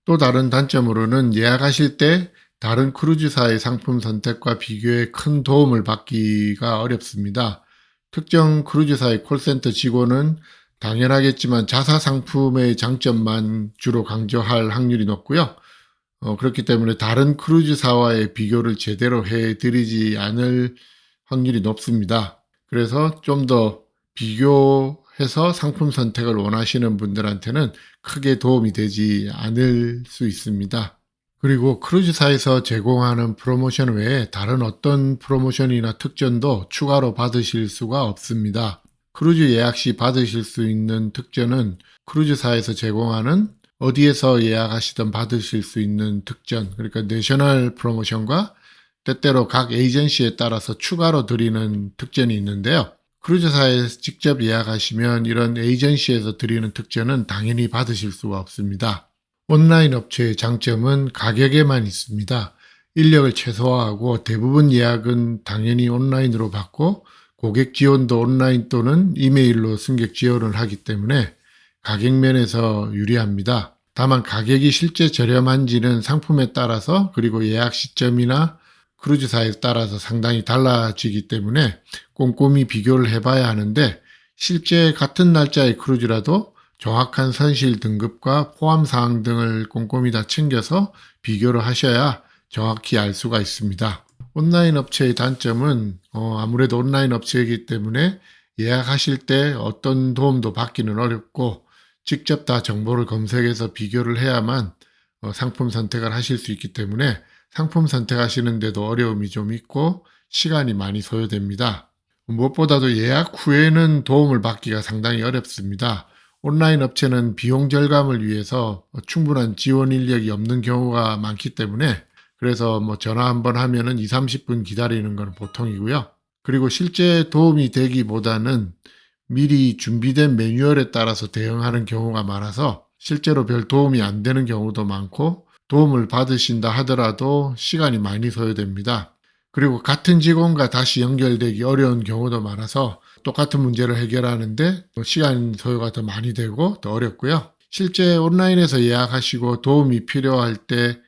또 다른 단점으로는 예약하실 때 다른 크루즈사의 상품 선택과 비교해 큰 도움을 받기가 어렵습니다. 특정 크루즈사의 콜센터 직원은 당연하겠지만 자사 상품의 장점만 주로 강조할 확률이 높고요. 그렇기 때문에 다른 크루즈사와의 비교를 제대로 해드리지 않을 확률이 높습니다. 그래서 좀 더 비교해서 상품 선택을 원하시는 분들한테는 크게 도움이 되지 않을 수 있습니다. 그리고 크루즈사에서 제공하는 프로모션 외에 다른 어떤 프로모션이나 특전도 추가로 받으실 수가 없습니다. 크루즈 예약 시 받으실 수 있는 특전은 크루즈사에서 제공하는 어디에서 예약하시든 받으실 수 있는 특전, 그러니까 내셔널 프로모션과 때때로 각 에이전시에 따라서 추가로 드리는 특전이 있는데요. 크루즈사에서 직접 예약하시면 이런 에이전시에서 드리는 특전은 당연히 받으실 수가 없습니다. 온라인 업체의 장점은 가격에만 있습니다. 인력을 최소화하고 대부분 예약은 당연히 온라인으로 받고 고객 지원도 온라인 또는 이메일로 승객 지원을 하기 때문에 가격 면에서 유리합니다. 다만 가격이 실제 저렴한지는 상품에 따라서 그리고 예약 시점이나 크루즈사에 따라서 상당히 달라지기 때문에 꼼꼼히 비교를 해봐야 하는데 실제 같은 날짜의 크루즈라도 정확한 선실 등급과 포함사항 등을 꼼꼼히 다 챙겨서 비교를 하셔야 정확히 알 수가 있습니다. 온라인 업체의 단점은 아무래도 온라인 업체이기 때문에 예약하실 때 어떤 도움도 받기는 어렵고 직접 다 정보를 검색해서 비교를 해야만 상품 선택을 하실 수 있기 때문에 상품 선택하시는데도 어려움이 좀 있고 시간이 많이 소요됩니다. 무엇보다도 예약 후에는 도움을 받기가 상당히 어렵습니다. 온라인 업체는 비용 절감을 위해서 충분한 지원 인력이 없는 경우가 많기 때문에 그래서 뭐 전화 한번 하면은 2, 30분 기다리는 건 보통이고요. 그리고 실제 도움이 되기보다는 미리 준비된 매뉴얼에 따라서 대응하는 경우가 많아서 실제로 별 도움이 안 되는 경우도 많고 도움을 받으신다 하더라도 시간이 많이 소요됩니다. 그리고 같은 직원과 다시 연결되기 어려운 경우도 많아서 똑같은 문제를 해결하는데 시간 소요가 더 많이 되고 더 어렵고요. 실제 온라인에서 예약하시고 도움이 필요할 때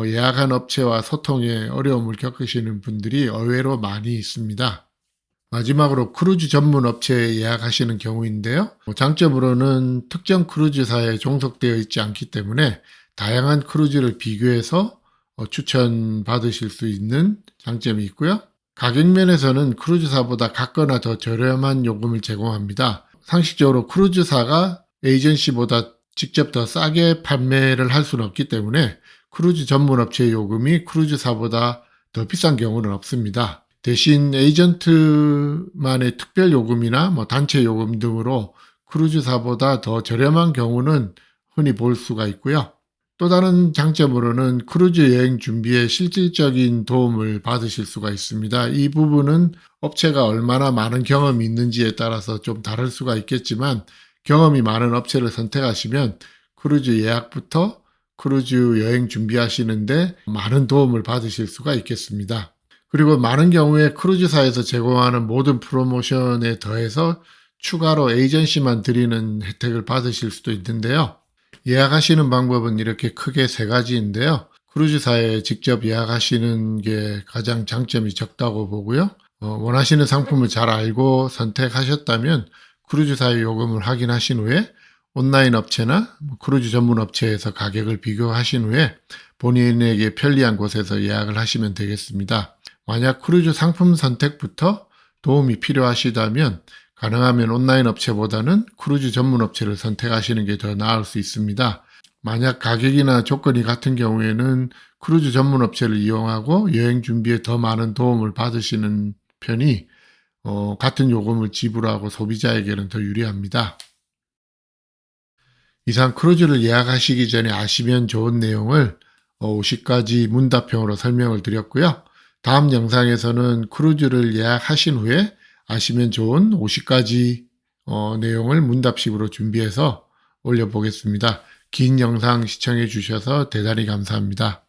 예약한 업체와 소통에 어려움을 겪으시는 분들이 의외로 많이 있습니다. 마지막으로 크루즈 전문 업체에 예약하시는 경우인데요. 장점으로는 특정 크루즈사에 종속되어 있지 않기 때문에 다양한 크루즈를 비교해서 추천받으실 수 있는 장점이 있고요. 가격 면에서는 크루즈사보다 같거나 더 저렴한 요금을 제공합니다. 상식적으로 크루즈사가 에이전시보다 직접 더 싸게 판매를 할 수는 없기 때문에 크루즈 전문 업체의 요금이 크루즈사보다 더 비싼 경우는 없습니다. 대신 에이전트만의 특별 요금이나 단체 요금 등으로 크루즈사보다 더 저렴한 경우는 흔히 볼 수가 있고요. 또 다른 장점으로는 크루즈 여행 준비에 실질적인 도움을 받으실 수가 있습니다. 이 부분은 업체가 얼마나 많은 경험이 있는지에 따라서 좀 다를 수가 있겠지만 경험이 많은 업체를 선택하시면 크루즈 예약부터 크루즈 여행 준비하시는데 많은 도움을 받으실 수가 있겠습니다. 그리고 많은 경우에 크루즈사에서 제공하는 모든 프로모션에 더해서 추가로 에이전시만 드리는 혜택을 받으실 수도 있는데요. 예약하시는 방법은 이렇게 크게 세 가지인데요. 크루즈사에 직접 예약하시는 게 가장 장점이 적다고 보고요. 원하시는 상품을 잘 알고 선택하셨다면 크루즈사의 요금을 확인하신 후에 온라인 업체나 크루즈 전문 업체에서 가격을 비교하신 후에 본인에게 편리한 곳에서 예약을 하시면 되겠습니다. 만약 크루즈 상품 선택부터 도움이 필요하시다면 가능하면 온라인 업체보다는 크루즈 전문 업체를 선택하시는 게 더 나을 수 있습니다. 만약 가격이나 조건이 같은 경우에는 크루즈 전문 업체를 이용하고 여행 준비에 더 많은 도움을 받으시는 편이 같은 요금을 지불하고 소비자에게는 더 유리합니다. 이상 크루즈를 예약하시기 전에 아시면 좋은 내용을 50가지 문답형으로 설명을 드렸고요. 다음 영상에서는 크루즈를 예약하신 후에 아시면 좋은 50가지 내용을 문답식으로 준비해서 올려보겠습니다. 긴 영상 시청해 주셔서 대단히 감사합니다.